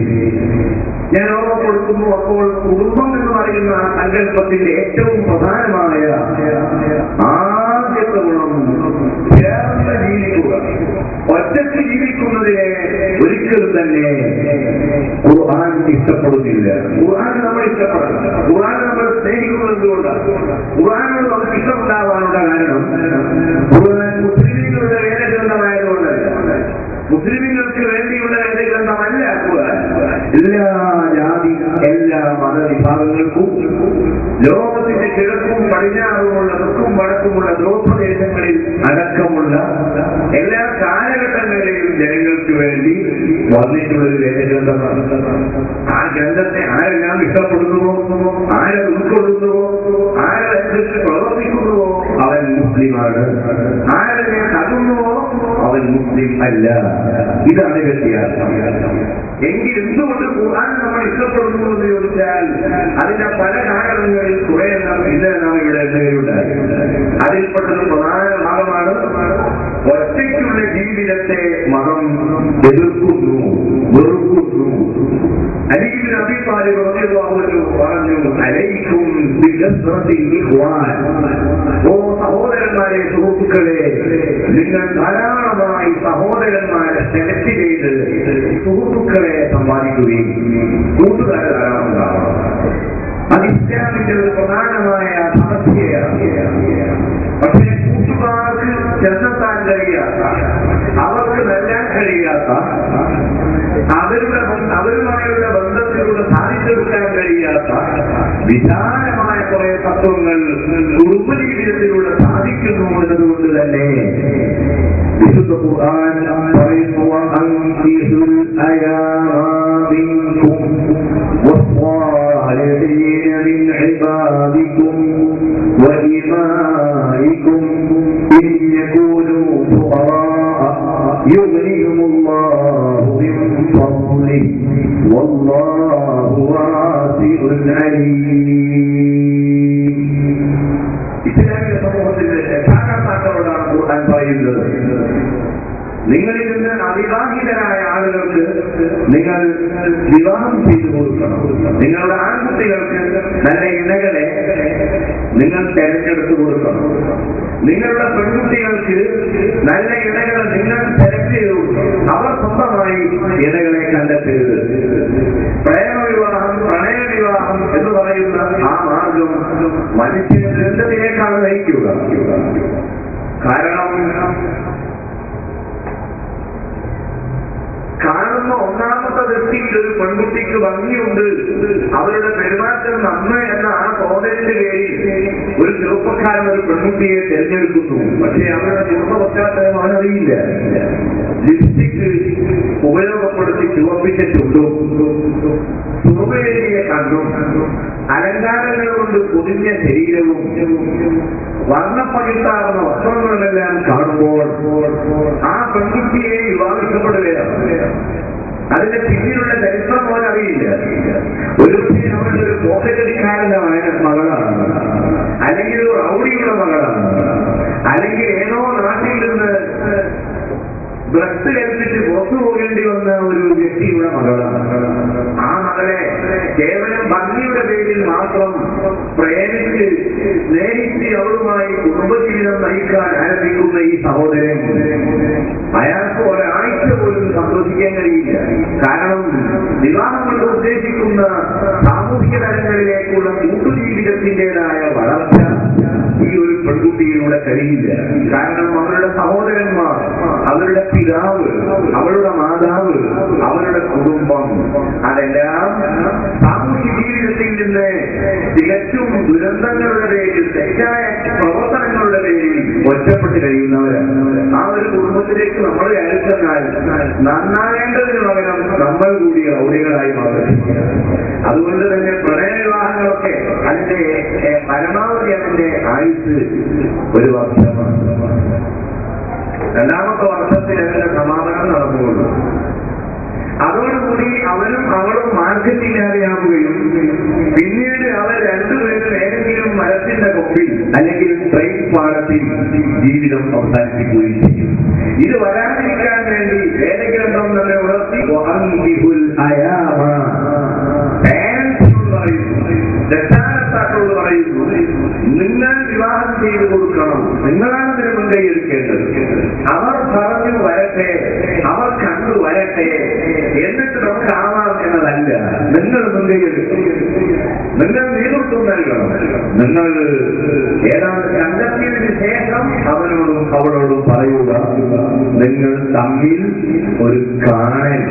ഞാൻ ഓർമ്മപ്പെടുത്തുന്നു. അപ്പോൾ കുടുംബം എന്ന് പറയുന്ന സങ്കല്പത്തിന്റെ ഏറ്റവും പ്രധാനമായ ആദ്യത്തെ ഗുണം ചേർന്ന് ജീവിക്കുക. ഒറ്റയ്ക്ക് ജീവിക്കുന്നതിനെ ഒരിക്കലും തന്നെ ഖുർആൻ ഇഷ്ടപ്പെടുന്നില്ല. ഖുർആൻ നമ്മൾ ഇഷ്ടപ്പെടണം. ഖുർആൻ നമ്മൾ സ്നേഹിക്കുന്നത് എന്തുകൊണ്ടാണ്? ഖുർആനോട് നമുക്ക് ഇഷ്ടമുണ്ടാവാനുള്ള കാരണം ഖുർആൻ മുസ്ലിമീങ്ങളുടെ വേദഗ്രന്ഥമായതുകൊണ്ടല്ല. മുസ്ലിമീങ്ങൾക്ക് വേണ്ടിയുള്ള വേദഗ്രന്ഥം കിഴക്കും പടിഞ്ഞാറുമുള്ള തെക്കും വടക്കുമുള്ള ധ്രുവപ്രദേശങ്ങളിൽ അടക്കമുള്ള എല്ലാ കാലഘട്ടങ്ങളിലെയും ജനങ്ങൾക്ക് വേണ്ടി വന്നിട്ടുള്ളൊരു വേദഗ്രന്ഥമാണ്. ആ ഗ്രന്ഥത്തെ ആരെല്ലാം ഇഷ്ടപ്പെടുന്നുവോ, ആരെ ഉൾക്കൊള്ളുന്നുവോ, ആരനുസരിച്ച് പ്രവർത്തിക്കുന്നുവോ അവൻ മുസ്ലിമാണ്. ആരെ തള്ളുന്നുവോ അവൻ മുസ്ലിം അല്ല. ഇതാണ് വ്യത്യാസം. എങ്കിൽ എന്തുകൊണ്ട് ഖുർആൻ നമ്മൾ ഇഷ്ടപ്പെടുന്നു എന്ന് ചോദിച്ചാൽ അതിന്റെ പല കാരണങ്ങളിൽ കുറെ നാം ഇവിടെ എണ്ണയുണ്ടായി. അതിൽപ്പെട്ടത് പ്രധാന ഭാഗമാണ് ഒറ്റയ്ക്കുള്ള ജീവിതത്തെ മതം എതിർക്കുന്നു, വെറുക്കുന്നു. അലി ഇബ്നു അബീ ത്വാലിബ് റളിയല്ലാഹു അൻഹു പറഞ്ഞു, അലൈക്കും ബികസ്റത്തിൽ ഇഖ്വാൻ, ഓ സഹോദരന്മാരെ, സുഹൃത്തുക്കളെ, നിങ്ങൾ ധാരാളമായി സഹോദരന്മാരെ സെലക്ട് ചെയ്ത് സുഹൃത്തുക്കളെ സമ്പാദിക്കുകയും കൂട്ടുകാരെ ധാരാളം ഉണ്ടാവണം. അത് ഇസ്ലാമിന്റെ ഒരു പ്രധാനമായ സമസ്യയാണ്. പക്ഷേ കൂട്ടുകാർക്ക് ചെന്നെത്താൻ കഴിയാത്ത, അവർക്ക് നൽകാൻ കഴിയാത്ത, അവരുമായുള്ള ബന്ധത്തിലൂടെ സാധിച്ചെടുക്കാൻ കഴിയാത്ത വിശാലമായ കുറെ തത്വങ്ങൾ കുടുംബജീവിതത്തിലൂടെ സാധിക്കുന്നു എന്നതുകൊണ്ട് തന്നെ വിശുദ്ധ ഖുർആൻ പറയുന്നു, അൻകിഹുൽ അയാമ മിൻകും والصالحين من عبادكم وإمائكم إن يكونوا فقراء يغنيهم الله من فضله والله واسع عليم. ഇസ്ലാമിക സമൂഹത്തിന്റെ യഥാർത്ഥത്തോടാണ് ഖുർആൻ പറയുന്നത്, നിങ്ങളിൽ നിന്ന് അവിവാഹിതരായ ആളുകൾക്ക് നിങ്ങൾ വിവാഹം ചെയ്തു കൊടുക്കണം. നിങ്ങളുടെ ആൺകുട്ടികൾക്ക് നല്ല ഇണകളെ നിങ്ങൾ തെരഞ്ഞെടുത്തു കൊടുക്കണം. നിങ്ങളുടെ പെൺകുട്ടികൾക്ക് നല്ല ഇണകളെ നിങ്ങൾ സെലക്ട് ചെയ്തു കൊടുക്കണം. അവർ സ്വന്തമായി ഇണകളെ കണ്ടെത്തരുത്. പ്രേമവിവാഹം, പ്രണയവിവാഹം എന്ന് പറയുന്ന ആ മാർഗം മനുഷ്യന് ദുരന്തത്തിലേക്കാണ് നയിക്കുക. കാരണം കാണുന്ന ഒന്നാമത്തെ വ്യക്തിക്ക് ഒരു പെൺകുട്ടിക്ക് ഭംഗിയുണ്ട്, അവരുടെ പെരുമാറ്റം നന്മ എന്ന ആ തോന്നലിന്റെ പേരിൽ ഒരു ചെറുപ്പക്കാരൻ ഒരു പെൺകുട്ടിയെ തിരഞ്ഞെടുക്കുന്നു. പക്ഷേ അവരുടെ കുടുംബ പശ്ചാത്തലം അവനറിയില്ല. ലിപ്സ്റ്റിക് ഉപയോഗപ്പെടുത്തി ചുവപ്പിച്ച ചുണ്ടും സുറുമേറിയ കണ്ണും അലങ്കാരങ്ങൾ കൊണ്ട് പൊതിഞ്ഞ ശരീരവും വർണ്ണപ്പകിട്ടാർന്ന വസ്ത്രങ്ങളെല്ലാം കാണുമ്പോൾ ആ പെൺകുട്ടിയെ വിവാഹിക്കപ്പെടുകയാണ്. അതിന്റെ പിന്നിലുള്ള ചരിത്രം പോലെ അറിയില്ല. ഒരു അവരുടെ ഒരു പോക്കറ്റടിക്കാരനായ മകളാണ്, അല്ലെങ്കിൽ ഒരു റൗഡിയുടെ മകളാണ്, അല്ലെങ്കിൽ ഏതോ നാട്ടിൽ നിന്ന് ബ്രസ്റ്റ് കൽപ്പിച്ച് പുറത്തു പോകേണ്ടി വന്ന ഒരു വ്യക്തിയുടെ മകളാണ്. ആ മകളെ കേവലം ഭംഗിയുടെ പേരിൽ മാത്രം പ്രേമിച്ച് സ്നേഹിച്ച് അവളുമായി കുടുംബജീവിതം നയിക്കാൻ ആരംഭിക്കുന്ന ഈ സഹോദരൻ അയാൾക്ക് ഒരാഴ്ച പോലും സന്തോഷിക്കാൻ കഴിയില്ല. കാരണം വിവാഹം കൊണ്ട് ഉദ്ദേശിക്കുന്ന സാമൂഹിക തലങ്ങളിലേക്കുള്ള കൂട്ടുജീവിതത്തിൻ്റെതായ വളർച്ച ഈ ഒരു പെൺകുട്ടിയിലൂടെ കഴിയില്ല. കാരണം അവരുടെ സഹോദരന്മാർ, അവരുടെ പിതാവ്, അവളുടെ മാതാവ്, അവരുടെ കുടുംബം, അതെല്ലാം സാമൂഹ്യ ജീവിതത്തിൽ നിന്ന് തികച്ചും ദുരന്തങ്ങളുടെ പേരിൽ, തെറ്റായ പ്രവർത്തനങ്ങളുടെ പേരിൽ ഒറ്റപ്പെട്ട് കഴിയുന്നവരാണ്. ആ ഒരു കുടുംബത്തിലേക്ക് നമ്മൾ അയച്ചെന്നാൽ നന്നാവേണ്ടതിന് പകരം നമ്മൾ കൂടി ഔലികളായി മാറും. അതുകൊണ്ട് തന്നെ പ്രണയവിവാഹങ്ങളൊക്കെ അതിന്റെ പരമാവധി അതിന്റെ ആയുസ് ഒരു വർഷമാണ്. രണ്ടാമത്തെ വർഷത്തിൽ അതിന്റെ സമാപനം നടന്നുകൊള്ളു. അതോടുകൂടി അവനും അവളും മാർഗത്തില്ലാതെയാവുകയും പിന്നീട് അവർ രണ്ടുപേരും ഏതെങ്കിലും മരത്തിന്റെ കൊമ്പിൽ അല്ലെങ്കിൽ ട്രെയിൻ പാളത്തിൽ ജീവിതം അവസാനിപ്പിക്കുകയും ചെയ്യും. ഇത് വരാതിരിക്കാൻ വേണ്ടി വേദഗ്രന്ഥം തന്നെ ഉണർത്തി പേരൻസിനോട് പറയുന്നു, രക്ഷാകർത്താക്കളോട് പറയുന്നു, നിങ്ങൾ വിവാഹം ചെയ്തു കൊടുക്കണം, നിങ്ങളാണ് ഇതിന് മുൻകൈ എടുക്കേണ്ടത്. അവർ പറഞ്ഞു വരട്ടെ, അവർ കണ്ടു വരട്ടെ, എന്നിട്ട് നമുക്ക് ആവാം എന്നതല്ല. നിങ്ങൾ മുൻകൈ എടുക്കണം, നിങ്ങൾ നേതൃത്വം നൽകണം. നിങ്ങൾ ഏതാണ്ട് കണ്ടെത്തിയതിന് ശേഷം അവനോടും അവളോടും പറയുക, നിങ്ങൾ തമ്മിൽ ഒരു കാണൽ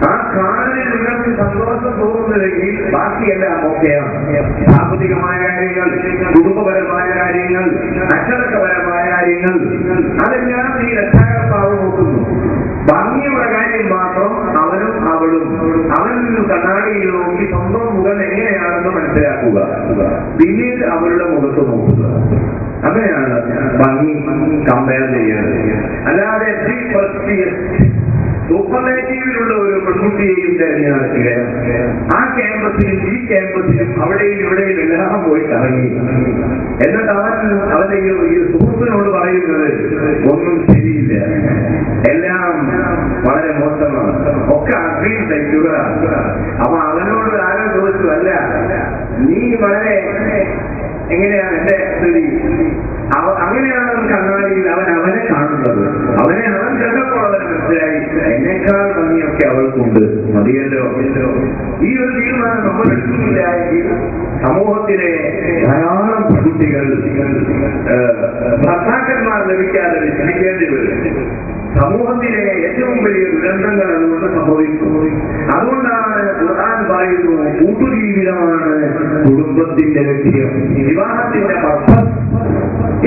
ആ കാണലിൽ നിങ്ങൾക്ക് സന്തോഷം തോന്നുന്നില്ലെങ്കിൽ ബാക്കിയെല്ലാം ഓക്കെയാണ്. സാമ്പത്തികമായ കാര്യങ്ങൾ, കുടുംബപരമായ കാര്യങ്ങൾ, അച്ചടക്കപരമായ കാര്യങ്ങൾ, അതെല്ലാം ഈ രക്ഷാകർത്താവ് നോക്കുന്നു. ഭംഗിയുള്ള കാര്യം മാത്രം അവനും അവളും അവനിൽ കണ്ണാടിയിൽ നോക്കി സ്വന്തം മുഖം എങ്ങനെയാണെന്ന് മനസ്സിലാക്കുക, പിന്നീട് അവരുടെ മുഖത്ത് നോക്കുക. അങ്ങനെയാണ് ഭംഗി കമ്പയർ ചെയ്യുന്നത്. അല്ലാതെ സൂപ്പർലേറ്റീവിലുള്ള ഒരു പെൺകുട്ടിയെയും തെരഞ്ഞു നടത്തുക, ആ ക്യാമ്പസിലും ഈ ക്യാമ്പസിലും അവിടെയും ഇവിടെയും എല്ലാം പോയി കറങ്ങി, എന്നിട്ട് അവന്റെ ഈ സുഹൃത്തിനോട് പറയുന്നത് ഒന്നും ശരിയില്ല, എല്ലാം വളരെ മോശമാണ്, ഒക്കെ അഗ്രീം ഷുഗറാണ്. അപ്പൊ അവനോട് ആരും ചോദിച്ചു, അല്ല നീ വളരെ എങ്ങനെയാണ് എന്റെ സ്ഥിതി? അങ്ങനെയാണ് കണ്ണാടിയിൽ അവനെ കാണുന്നത്. അവൻ കണ്ടപ്പോൾ അവൻ മനസ്സിലായി എന്നേക്കാൾ ഭംഗിയൊക്കെ അവൾക്കുണ്ട്, മതിയല്ലോ. ഈ ഒരു തീരുമാനം നമ്മൾ എടുക്കുന്നില്ലായെങ്കിൽ സമൂഹത്തിലെ ധാരാളം പെൺകുട്ടികൾ ഭർത്താക്കന്മാർ ലഭിക്കാതെ വിശ്രമിക്കേണ്ടി വരും. സമൂഹത്തിലെ ഏറ്റവും വലിയ ദുരന്തങ്ങൾ അതുകൊണ്ട് സംഭവിക്കും. അതുകൊണ്ടാണ് ഖുർആൻ പറയുന്നു, കൂട്ടുജീവിതമാണ് കുടുംബത്തിന്റെ ലക്ഷ്യം, വിവാഹത്തിന്റെ പർപ്പസ്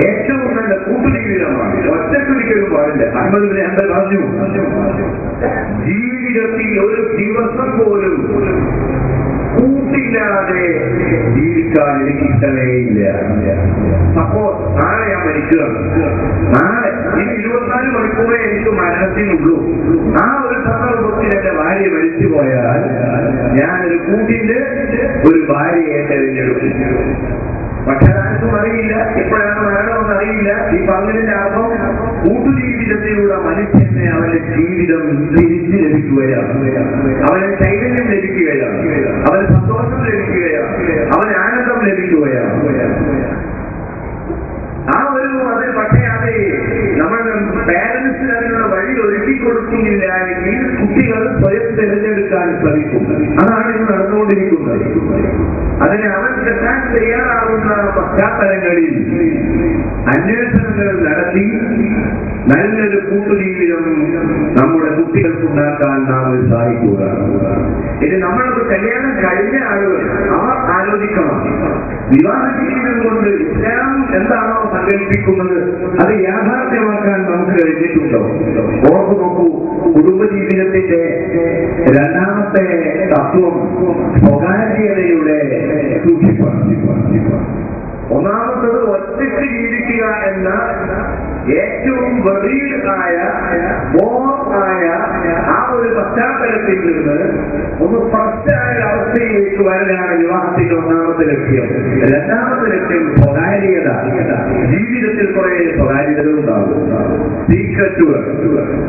ഏറ്റവും നല്ല കൂട്ടുജീവിതമാണ്. ഒറ്റക്കൊരിക്കലും പാടില്ല. അഹ്മദ് ബിൻ ഹംബൽ പറഞ്ഞു, ജീവിതത്തിൽ ഒരു ദിവസം പോലും കൂട്ടില്ലാതെ ജീവിക്കാൻ എനിക്ക് ഇഷ്ടമേയില്ല. അപ്പോ നാളെ ഞാൻ മരിക്കുകയാണ്, നാളെ ഇനി 24 മണിക്കൂറേ എനിക്ക് മരണത്തിനുള്ളൂ. ആ ഒരു സന്ദർഭത്തിൽ എന്റെ ഭാര്യ മരിച്ചു പോയാൽ ഞാനൊരു കൂട്ടിന്റെ ഒരു ഭാര്യയെ തെരഞ്ഞെടുക്കും. പക്ഷെ ആർക്കും അറിയില്ല എപ്പോഴാണ് മരണമെന്ന് അറിയില്ല. ഈ പങ്കിന്റെ അർത്ഥം കൂട്ടുജീവിതത്തിലുള്ള മനുഷ്യനെ അവന്റെ ജീവിതം തിരിച്ചു ലഭിക്കുകയാണ്, അവന് ചൈതന്യം ലഭിക്കുകയാണ്, അവന് സന്തോഷം ലഭിക്കുകയാണ്, അവന് ആനന്ദം ലഭിക്കുകയാണ്. ആ ഒരു അത് പക്ഷേ അത് നമ്മൾ പേരൻസിന് അതിനുള്ള വഴി ഒരുക്കി കൊടുക്കുന്നില്ല എങ്കിൽ കുട്ടികൾ സ്വയം തിരഞ്ഞെടുക്കാൻ ശ്രമിക്കും. അതാണ് ഇത് നടന്നുകൊണ്ടിരിക്കുന്നത്. അതിന് അവൻ തെറ്റാൻ തയ്യാറാവുന്ന പശ്ചാത്തലങ്ങളിൽ അന്വേഷണങ്ങൾ നടത്തി നല്ലൊരു കൂട്ടുജീവിതം നമ്മുടെ കുട്ടികൾക്കുണ്ടാക്കാൻ നാം സഹായിക്കുക. ഇത് നമ്മൾക്ക് കല്യാണം കഴിഞ്ഞ ആളുകൾ അവർ ആലോചിക്കണം, വിവാഹ ജീവിതം കൊണ്ട് ഇസ്ലാം എന്താണോ സങ്കല്പിക്കുന്നത് അത് യാഥാർത്ഥ്യമാക്കാൻ നമുക്ക് കഴിഞ്ഞിട്ടുണ്ടോ? ഓർത്ത് നോക്കൂ, കുടുംബജീവിതത്തിന്റെ രണ്ടാമത്തെ തത്വം സ്വകാര്യതയുടെ സൂക്ഷിപ്പാണ്. ഒന്നാമത്തത് ഒറ്റയ്ക്ക് ജീവിക്കുക എന്ന ഏറ്റവും വെറിയായ ബോറായ ആ ഒരു പശ്ചാത്തലത്തിൽ നിന്ന് ഒന്ന് ഫസ്റ്റായ അവസ്ഥയിലേക്ക് വരലാണ് വിവാഹത്തിന്റെ ഒന്നാമത്തെ ലക്ഷ്യം. രണ്ടാമത്തെ ലക്ഷ്യം സ്വകാര്യത. ജീവിതത്തിൽ കുറെ സ്വകാര്യതകൾ ഉണ്ടാകും, സീക്രറ്റുകൾ.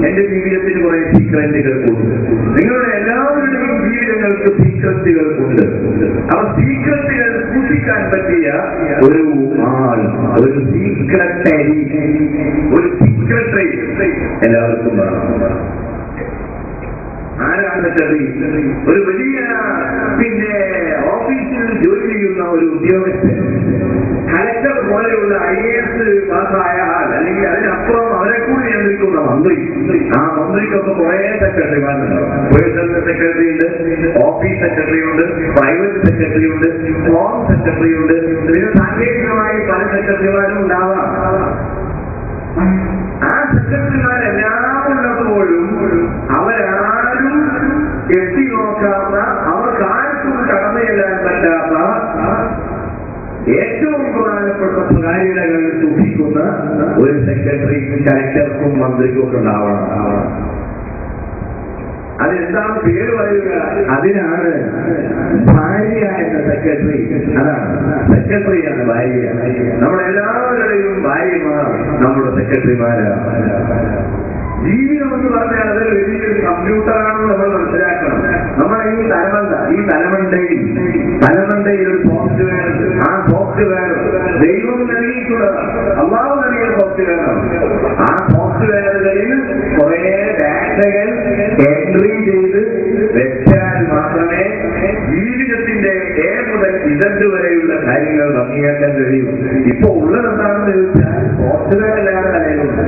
എന്റെ ജീവിതത്തിൽ കുറെ സീക്രറ്റുകൾ ഉണ്ട്, നിങ്ങളുടെ എല്ലാവരുടെയും ജീവിതങ്ങൾക്ക് സീക്രറ്റുകൾ ഉണ്ട്. അവ സീക്രറ്റുകൾ സൂക്ഷിക്കാൻ പറ്റിയ ഒരു ആൾ, ഒരു സീക്രട്ടറി, ഒരു സെക്രട്ടറി എല്ലാവർക്കും വേണം. ആരാണ് സെക്രട്ടറി? ഒരു വലിയ ഓഫീസിൽ ജോലി ചെയ്യുന്ന ഒരു ഉദ്യോഗസ്ഥൻ, കലക്ടർ പോലെയുള്ള IAS പാസ്സായ ആൾ, അല്ലെങ്കിൽ അതിനപ്പുറം അവരെ കൂടി നിയന്ത്രിക്കുന്ന മന്ത്രി. ആ മന്ത്രിക്കൊക്കെ കുറെ സെക്രട്ടറിമാരുണ്ടാവും. പേഴ്സണൽ സെക്രട്ടറി ഉണ്ട്, ഓഫീസ് സെക്രട്ടറി ഉണ്ട്, പ്രൈവറ്റ് സെക്രട്ടറി ഉണ്ട്, ഹോം സെക്രട്ടറി ഉണ്ട്. ഇതിന് സാങ്കേതികമായി പല സെക്രട്ടറിമാരും ഉണ്ടാവാം. ആ സെക്രട്ടറിമാരെല്ലാം ഉള്ളപ്പോഴും അവരാരും എത്തി നോക്കാത്ത, അവർക്ക് ആർക്കും കടന്നു ചെല്ലാൻ പറ്റാത്ത ഏറ്റവും പ്രധാനപ്പെട്ട സ്വകാര്യതകൾ സൂക്ഷിക്കുന്ന ഒരു സെക്രട്ടറിക്കും കലക്ടർക്കും മന്ത്രിക്കും ഒക്കെ ഉണ്ടാവണം. അതെന്താണ് പേര് പറയുക? അതിനാണ് ഭാര്യ എന്ന സെക്രട്ടറി. അതാണ് സെക്രട്ടറിയാണ് ഭാര്യ. നമ്മളെല്ലാവരുടെയും ഭാര്യമാർ നമ്മുടെ സെക്രട്ടറിമാരാണ്. ജീവിതം എന്ന് പറഞ്ഞാൽ അതൊരു വലിയൊരു കമ്പ്യൂട്ടറാണെന്ന് നമ്മൾ മനസ്സിലാക്കണം. നമ്മുടെ ഈ തലമണ്ടയിൽ ഒരു സോഫ്റ്റ്വെയർ, ആ സോഫ്റ്റ്വെയർ ദൈവം നൽകിയിട്ടുള്ളതാണ്, അള്ളാഹു നൽകിയ സോഫ്റ്റ്വെയറാണ്. ആ സോഫ്റ്റ്വെയറുകളിൽ കുറെ ഡാറ്റകൾ എൻട്രി ചെയ്ത് വെച്ചാൽ മാത്രമേ ജീവിതത്തിന്റെ A മുതൽ Z വരെയുള്ള കാര്യങ്ങൾ ഭംഗിയാക്കാൻ കഴിയും. ഇപ്പൊ ഉള്ളത് എന്താണെന്ന് ചോദിച്ചാൽ സോഫ്റ്റ്വെയർ അല്ലാതെ അറിയുന്നു,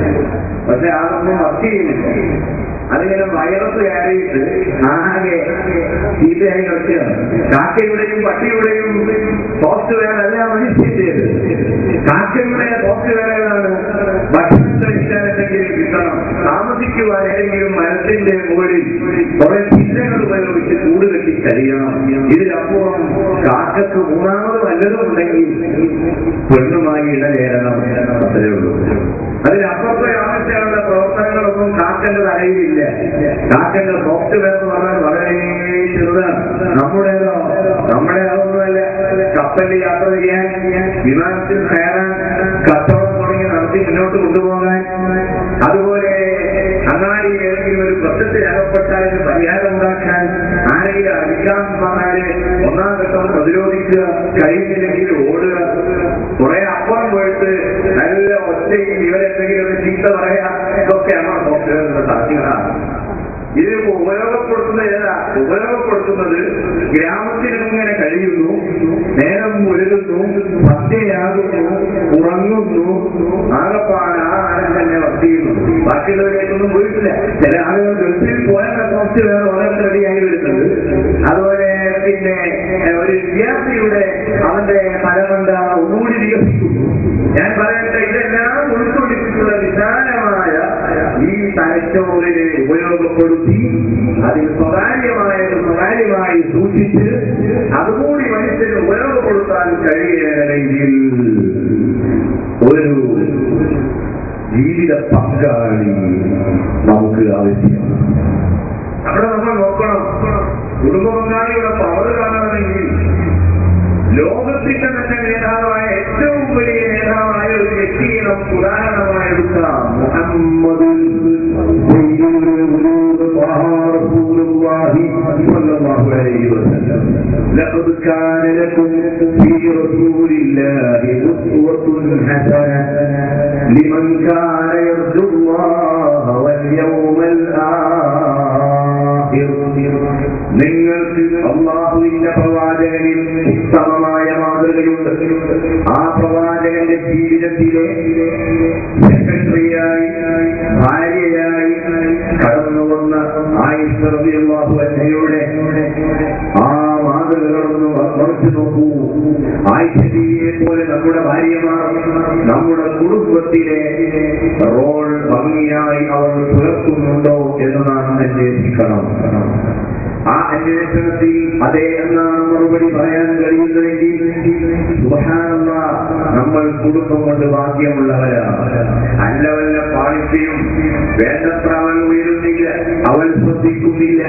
പക്ഷെ അതൊന്നും വർക്ക് ചെയ്യുന്നില്ല. അതിങ്ങനെ വൈറസ് കയറിയിട്ട് ആകെ ചീത്തയായി കളിക്കുകയാണ്. കാക്കയുടെയും പട്ടിയുടെയും സോഫ്റ്റ്വെയർ അല്ല മനുഷ്യൻ്റേത്. കാക്കയുടെ സോഫ്റ്റ്വെയർ ഏതാണ്? ഭക്ഷണം കഴിക്കാനെന്തെങ്കിലും കിട്ടണം, താമസിക്കുവാൻ ഏതെങ്കിലും മരത്തിന്റെ മുകളിൽ കുറെ ചില്ലകൾ ഉപയോഗിച്ച് കൂട് കെട്ടി കഴിയണം. ഇതിനപ്പുറം കാക്കക്ക് മൂന്നാമത് വല്ലതും ഉണ്ടെങ്കിൽ പെണ്ണുമായി ഇടചേരണം, അത്രേ ഉള്ളൂ. അതിനപ്പുറത്തെ ആവശ്യമുള്ള പ്രവർത്തനങ്ങളൊന്നും കാക്കന്റെ തലയിലില്ല. കാക്കന്റെ സോഫ്റ്റ്വെയർ എന്ന് പറഞ്ഞാൽ വളരെ ചെറുതാണ്. നമ്മുടെ അതൊന്നുമല്ല. കപ്പലിൽ യാത്ര ചെയ്യാൻ, വിമാനത്തിൽ കയറാൻ, കച്ചവടം തുടങ്ങി നടത്തി മുന്നോട്ട് കൊണ്ടുപോകാൻ, അതുപോലെ അങ്ങാടിയിൽ ഏതെങ്കിലും ഒരു പ്രശ്നത്തിൽ അകപ്പെട്ടാൽ പരിഹാരം ഉണ്ടാക്കാൻ, ആരെങ്കിലും അടിക്കാൻ പറഞ്ഞാല് ഒന്നാം ഘട്ടം പ്രതിരോധിക്കുക, കഴിയുന്നില്ലെങ്കിൽ ഓടുക, കുറെ അപ്പുറം പോയിട്ട് നല്ല ഒറ്റയും ഇവരെന്തെങ്കിലും ചീത്ത പറയാ, ഇതൊക്കെയാണ് സോഫ്റ്റ്വെയറിന്റെ സാധ്യതകളാണ്. ഇത് ഉപയോഗപ്പെടുത്തുന്നത് ഗ്രാമത്തിലിങ്ങനെ കഴിയുന്നു, നേരം മുരുകുന്നു, പച്ചയാകുന്നു, ഉറങ്ങുന്നു, ആകപ്പാട് ആ ആരും തന്നെ വർക്ക് ചെയ്യുന്നു. ബാക്കിയുള്ളവരേക്കൊന്നും പോയിട്ടില്ല. ചില ആളുകൾ ഗൾഫിൽ പോയാൽ സോഫ്റ്റ്വെയർ വളരെ റെഡിയായി വരുന്നത്. അതുപോലെ പിന്നെ ഒരു വിദ്യാർത്ഥിയുടെ അവന്റെ ഫലമെന്ത ഒന്നുകൂടി വികസിക്കുന്നു. ഞാൻ പറയട്ടെ, ഇതെല്ലാം ഉൾക്കൊണ്ടിട്ടുള്ള വിശാലമായ ഈ തലച്ചോറിനെ ഉപയോഗപ്പെടുത്തി അതിൽ സ്വകാര്യമായി സൂക്ഷിച്ച് അതുകൂടി മനുഷ്യന് ഉപയോഗപ്പെടുത്താൻ കഴിയുകയാണെങ്കിൽ ഒരു ജീവിത പങ്കാളി നമുക്ക് ആവശ്യമാണ്. അവിടെ നമ്മൾ നോക്കണം, കുടുംബ പങ്കാളിയുടെ പവർ കാണണമെങ്കിൽ ലോകത്തിന്റെ തന്നെ നേതാവായ ഏറ്റവും വലിയ നേതാവായ ഒരു വ്യക്തിയെ നമുക്ക് ഉദാഹരണമായി എടുക്കാം. മുഹമ്മദ് لقد كان لكم في رسول الله أسوة حسنة لمن كان يرجو الله واليوم الآخر. നിങ്ങൾക്ക് അല്ലാഹുവിന്റെ പ്രവാചകനിൽ ഉത്തമമായ മാതൃകയുണ്ട്. ആ പ്രവാചകന്റെ ജീവിതത്തിലെ സെക്രട്ടറിയായി, ഭാര്യയായി കടന്നു വന്ന ആയിഷ റളിയല്ലാഹു അൻഹയുടെ ആ മാതൃകകളൊന്നും മറിച്ചു നോക്കൂ. ആയിഷയെ പോലെ നമ്മുടെ ഭാര്യമാർ നമ്മുടെ കുടുംബത്തിലെ റോൾ ഭംഗിയായി അവർ പുലർത്തുന്നുണ്ടോ എന്ന് നാം അന്വേഷിക്കണം. ആ അന്വേഷണത്തിൽ അതേ എന്നാണ് മറുപടി പറയാൻ കഴിയുന്നതെങ്കിൽ സുബ്ഹാനല്ലാഹ്, നമ്മൾ കുടുംബം കൊണ്ട് ഭാഗ്യമുള്ളവരാണ്. അല്ല വല്ല പാളിച്ചയും വേണ്ടത്ര അവൻ ഉയരുന്നില്ല, അവൻ ശ്രദ്ധിക്കുന്നില്ല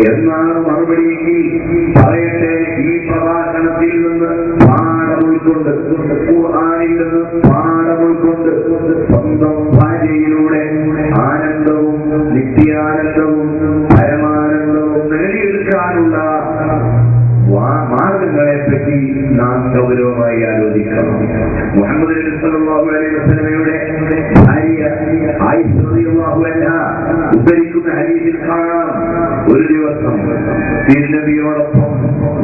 എന്നാണ് മറുപടിയെങ്കിൽ പറയട്ടെ, ഈ പ്രഭാഷണത്തിൽ നിന്ന് പാഠം ഉൾക്കൊണ്ട്, ഖുർആനിൽ നിന്ന് പാഠം ഉൾക്കൊണ്ട് സ്വന്തം ഭാര്യയിലൂടെ ആനന്ദവും നിത്യാനന്ദവും പരമാനന്ദവും നേടിയെടുക്കാനുള്ള മാർഗങ്ങളെ പറ്റി നാം ഗൗരവമായി ആലോചിക്കണം. മുഹമ്മദ് നബി സല്ലല്ലാഹു അലൈഹി വസല്ലമയുടെ ഭാര്യ ആയിഷ റളിയല്ലാഹു അൻഹ ഉദ്ധരിക്കുന്ന ഹദീസിൽ കാണാം, ഒരു ദിവസം തിരുനബിയോടൊപ്പം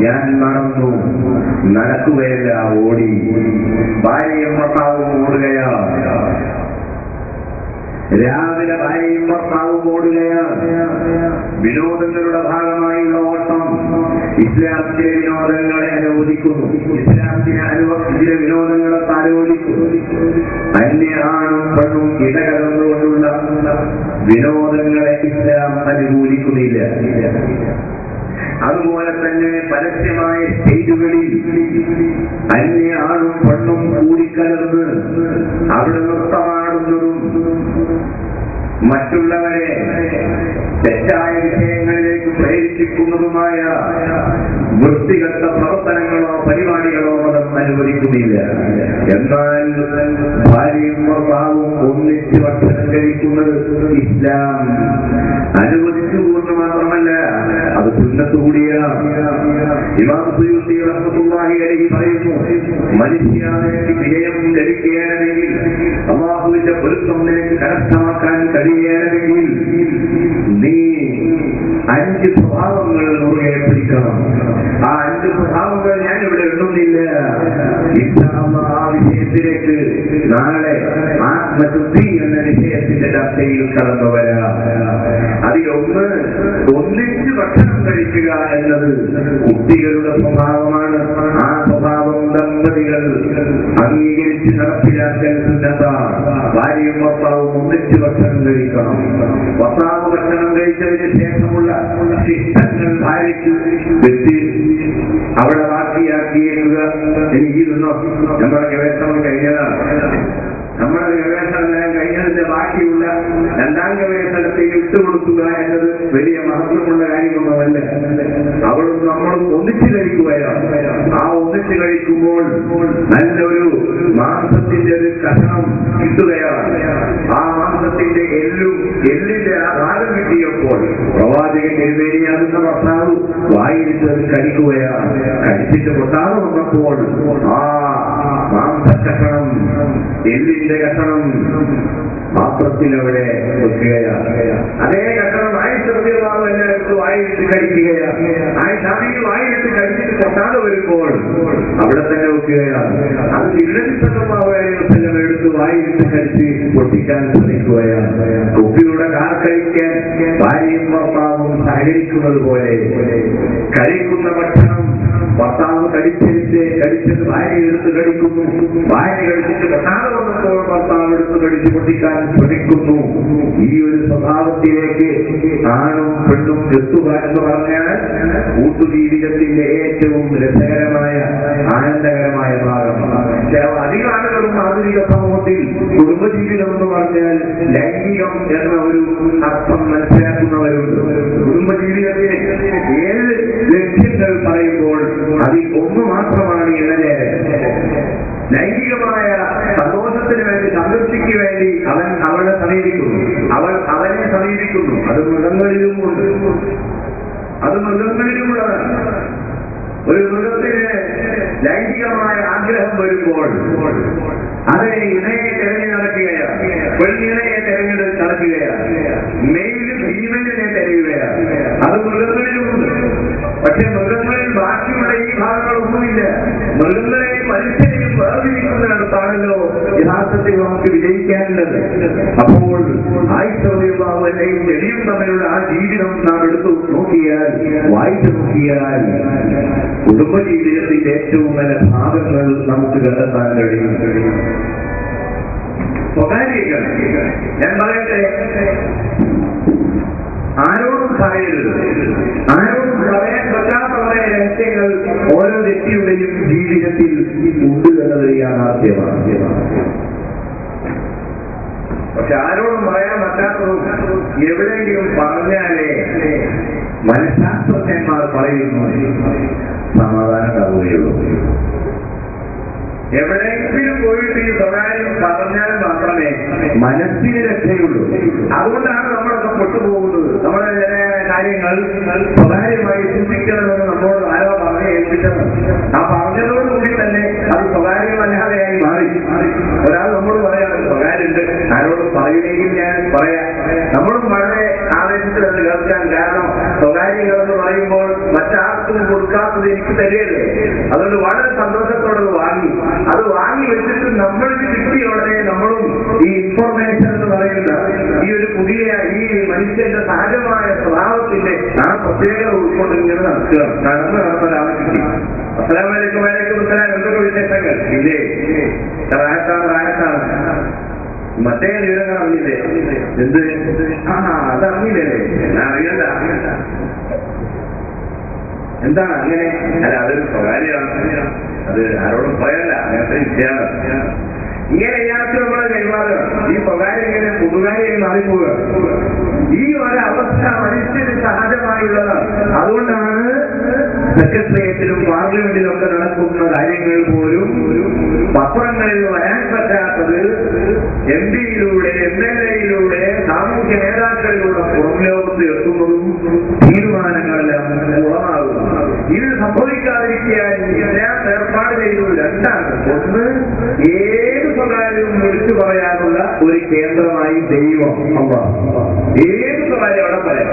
ഞാൻ നടക്കുകയല്ല, ഓടി. ഭാര്യയും ഭർത്താവും ഓടുകയാണ്. രാവിലെ ഭാര്യയും ഭർത്താവും ഓടുകയാണ്. വിനോദങ്ങളുടെ ഭാഗമായുള്ള ഓട്ടം ഇസ്ലാമിലെ വിനോദങ്ങളെ അനുവദിക്കുന്നു. ഇസ്ലാമിനെ ചില വിനോദങ്ങളെ അനുവദിക്കുന്നു. അന്യ ആണും പെണ്ണും ഇടകലർന്നുകൊണ്ടുള്ള വിനോദങ്ങളെ ഇസ്ലാം അനുകൂലിക്കുന്നില്ല. അതുപോലെ തന്നെ പരസ്യമായ സ്റ്റേജുകളിൽ അന്യ ആണും പെണ്ണും കൂടിക്കലർന്ന് അവിടെ നൃത്തമാടുന്നതും മറ്റുള്ളവരെ തെറ്റായ വിഷയങ്ങളിലേക്ക് പ്രേരിപ്പിക്കുന്നതുമായ വൃത്തികെട്ട പ്രവർത്തനങ്ങളോ പരിപാടികളോ മതം അനുവദിക്കുന്നില്ല. എന്നാൽ ഭാര്യയും ഭർത്താവും ഒന്നിച്ച് ഭക്ഷണം കഴിക്കുന്നത് ഇസ്ലാം അനുവദിച്ചു എന്ന് മാത്രമല്ല, അത് സുന്നത്ത് കൂടിയാണ്. ഇമാം സുയൂത്തി റഹ്മത്തുള്ളാഹി അലൈഹി പറയുന്നു, മനുഷ്യനിലേക്ക് വിജയം ലഭിക്കുകയാണെങ്കിൽ, അല്ലാഹുവിന്റെ പൊരുത്തം നിനക്ക് കരസ്ഥമാക്കാൻ കഴിയുകയാണെങ്കിൽ നീ 5 സ്വഭാവങ്ങൾ മുറുകെ പിടിക്കണം. ആ 5 സ്വഭാവങ്ങൾ ഞാനിവിടെ എണ്ണുന്നില്ല. ആ വിഷയത്തിലേക്ക് നാളെ ആത്മശുദ്ധി എന്ന വിഷയത്തിന്റെ ചർച്ചയിൽ കടന്നു വരാം. അതിലൊന്ന് ഒന്നിച്ച് ഭക്ഷണം കഴിക്കുക എന്നത് കുട്ടികളുടെ സ്വഭാവമാണ്. ആ സ്വഭാവം ദമ്പതികൾ അംഗീകരിച്ച് നടപ്പിലാക്കേണ്ടതാണ്. ഭാര്യയും ഭർത്താവും ഒന്നിച്ച് ഭക്ഷണം കഴിക്കണം. ഭർത്താവ് ഭക്ഷണം കഴിച്ചതിന് ശേഷമുള്ള ശിഷ്ടങ്ങൾ ഭാര്യയ്ക്ക് വെച്ച് അവിടെ ബാക്കിയാക്കിയേക്കുക. എനിക്ക് ഇതൊന്നോ നമ്മുടെ ഗവേഷണം കഴിഞ്ഞതാണ്. നമ്മുടെ ഗവേഷണം കഴിഞ്ഞതിന്റെ ബാക്കിയുള്ള രണ്ടാം ഗവേഷണത്തിൽ വിട്ടുകൊടുക്കുക എന്നത് വലിയ മഹത്വമുള്ള കാര്യമൊന്നുമല്ല. അവളും നമ്മളും ഒന്നിച്ച് കഴിക്കുകയാണ്. ആ ഒന്നിച്ച് കഴിക്കുമ്പോൾ നല്ലൊരു മാംസത്തിന്റെ ഒരു കഷണം കിട്ടുകയാണ്. ആ മാംസത്തിന്റെ എല്ലിന്റെ ആ ഭാഗം കിട്ടിയപ്പോൾ പ്രവാചകൻ എഴുന്നേരിയാകുന്ന ഭർത്താവ് വായിലിട്ട് കഴിക്കുകയാണ്. കഴിച്ചിട്ട് പൊട്ടാതെ വന്നപ്പോൾ ആ മാംസ കഷണം, എല്ലിന്റെ കഷണം പാത്രത്തിൽ അവിടെ വെക്കുകയാണ്. അതേ കഷണം ആയിഷാബിയാവ് എല്ലാവർക്കും വായിലിട്ട് കഴിക്കുകയാണ്. ആയിഷാബിക്ക് വായിലിട്ട് കഴിച്ചിട്ട് പൊട്ടാതെ വരുമ്പോൾ അവിടെ തന്നെ വെക്കുകയാണ്. അത് തിരുവനന്തപുരം എടുത്ത് വായിലിട്ട് കഴിച്ച് പൊട്ടിക്കാൻ ശ്രമിക്കുകയാണ്. കുപ്പിയുടെ കാർ കഴിക്കാൻ ഭാര്യയും ഭർത്താവും സഹകരിക്കുന്നത് പോലെ കഴിക്കുന്ന ഭക്ഷണം ഭർത്താവ് കഴിച്ചത് ഭാര്യ എടുത്ത് കഴിക്കുന്നു. ഭാര്യ കഴിച്ചിട്ട് പൊട്ടാതെ വന്നപ്പോൾ ഭർത്താവ് എടുത്ത് കഴിച്ച് പൊട്ടിക്കാൻ ശ്രമിക്കുന്നു. ഈ ഒരു സ്വഭാവത്തിലേക്ക് ആണും പെണ്ണും എത്തുക എന്ന് പറഞ്ഞാൽ കൂട്ടുജീവിതത്തിന്റെ ഏറ്റവും രസകരമായ ആനന്ദകരമായ ഭാഗമാണ്. അധികം ആളുകളും ആധുനിക സമൂഹത്തിൽ കുടുംബജീവിതം എന്ന് പറഞ്ഞാൽ ലൈംഗികം എന്ന ഒരു അർത്ഥം മനസ്സിലാക്കുന്നവരുണ്ട്. കുടുംബജീവിതത്തിന് 7 ലക്ഷ്യങ്ങൾ പറയുമ്പോൾ അതിൽ ഒന്ന് മാത്രമാണ് ഇണചേരൽ. ലൈംഗികമായ സന്തോഷത്തിന് വേണ്ടി, സംതൃപ്തിക്ക് വേണ്ടി അവൻ അവളെ സമീപിക്കുന്നു, അവൾ അവനെ സമീപിക്കുന്നു. അത് മൃഗങ്ങളിലുമുണ്ട്. ഒരു മൃഗത്തിന് ലൈംഗികമായ ആഗ്രഹം വരുമ്പോൾ അതിനെ ഇണയെ തെരഞ്ഞു നടക്കുകയാണ്. പെണ്ണിണയെ തെരഞ്ഞെടുത്ത് നടക്കുകയാണ്. മെയില് ഭീമനെ തെരയുകയാണ്. അത് മൃഗങ്ങളിലുമുണ്ട്. പക്ഷെ മൃഗങ്ങളിൽ ബാക്കിയുള്ള ഈ ഭാഗങ്ങളൊന്നുമില്ല. മൃഗങ്ങളെ മനുഷ്യരെയും വേർതിരിക്കുന്നിടത്താണല്ലോ യഥാർത്ഥത്തിൽ നമുക്ക് വിജയിക്കാനുള്ളത്. അപ്പോൾ ആയിഷയും എലിയും തമ്മിലുള്ള ആ ജീവിതം നാം എടുത്തു നോക്കിയാൽ, വായിച്ചു നോക്കിയാൽ കുടുംബജീവിതത്തിന്റെ ഏറ്റവും നല്ല ഭാഗങ്ങൾ നമുക്ക് കണ്ടെത്താൻ കഴിയും. സ്വകാര്യങ്ങൾ ഞാൻ പറയട്ടെ, ആരോടും പറയരുത്. ആരോടും പറയാൻ പറ്റാത്ത കുറെ രഹസ്യങ്ങൾ ഓരോ വ്യക്തിയുടെയും ജീവിതത്തിൽ ഉണ്ട് എന്നത് യാഥാർത്ഥ്യമാണ്. പക്ഷെ ആരോടും പറയാൻ പറ്റാത്തതും എവിടെയെങ്കിലും പറഞ്ഞാലേ മനഃശാസ്ത്രജ്ഞന്മാർ പറയുന്നു സമാധാനമാവുകയുള്ളൂ. എവിടെയെങ്കിലും പോയിട്ട് ഈ സ്വകാര്യം പറഞ്ഞാൽ മാത്രമേ മനസ്സിന് രക്ഷയുള്ളൂ. അതുകൊണ്ടാണ് നമ്മളൊക്കെ പെട്ടുപോകുന്നത്. നമ്മുടെ ചില കാര്യങ്ങൾ സ്വകാര്യമായി സൂക്ഷിക്കണമെന്ന് നമ്മളോട് ആരോ പറഞ്ഞ് ഏൽപ്പിച്ചത്. ആ പറഞ്ഞതോടുകൂടി തന്നെ അത് സ്വകാര്യമല്ലാതെയായി മാറി. ഒരാൾ നമ്മോട് പറയാറ് സ്വകാര്യമുണ്ട്, ആരോടും പറയുമെങ്കിൽ ഞാൻ പറയാം. നമ്മളും വളരെ ആവേശത്തിൽ അത് കേൾക്കാൻ കാരണം സ്വകാര്യങ്ങളെന്ന് പറയുമ്പോൾ മറ്റാർക്കും കൊടുക്കാത്തത് എനിക്ക് തരികയല്ലേ. അതുകൊണ്ട് വളരെ സന്തോഷത്തോടെ അത് വാങ്ങി വെച്ചിട്ട് നമ്മൾക്ക് കിട്ടിയ ഉടനെ നമ്മളും ഈ ഇൻഫർമേഷൻ എന്ന് പറയുന്ന ഈ ഒരു പുതിയ ഈ മനുഷ്യന്റെ സഹജമായ സ്വഭാവത്തിന്റെ ആ പ്രത്യേകത ഉൾക്കൊണ്ട് ഇങ്ങനെ നടക്കുക. നടന്ന് ഒരാളെ കിട്ടി. അസ്സലാമലൈക്കും വലൈക്കും അസ്സലാം, എന്തൊക്കെ വിശേഷങ്ങൾ ഇല്ലേ? റായത്താണ് മറ്റേ വിവരങ്ങൾ അറിഞ്ഞില്ലേ? എന്ത് അതറിഞ്ഞില്ലേ? ഞാൻ അറിയണ്ട. എന്താണ് അങ്ങനെ? അല്ല, അതൊരു സ്വകാര്യമാണ്. അത് ആരോടും പറയല്ല. അങ്ങനത്തെ വിഷയമാണ്. ഇങ്ങനെ ഇയാൾക്ക് നമ്മളെ കൈമാറുക. ഈ സ്വകാര്യം ഇങ്ങനെ പൊതുകാര്യം മാറിപ്പോവുക. ഈ ഒരവസ്ഥ മനുഷ്യന് സഹജമായുള്ളതാണ്. അതുകൊണ്ടാണ് സെക്രട്ടേറിയറ്റിലും പാർലമെന്റിലും ഒക്കെ നടക്കുന്ന കാര്യങ്ങൾ പോലും പത്രങ്ങളിൽ വരാൻ പറ്റാത്തത് MP-യിലൂടെ MLA-യിലൂടെ സാമൂഹ്യ നേതാക്കളിലൂടെ പുറം ലോകത്ത് എത്തുന്നതും തീരുമാനങ്ങളെല്ലാം ഉളവാകുന്നു. ഇത് സംഭവിക്കാതിരിക്കാൻ ഞാൻ ഏർപ്പാട് ചെയ്തത് രണ്ടാണ്. ഒന്ന്, ഏത് സ്വകാര്യവും വിളിച്ചു പറയാനുള്ള ഒരു കേന്ദ്രമായി ദൈവം ഏത് സ്വകാര്യം അവിടെ പറയാം.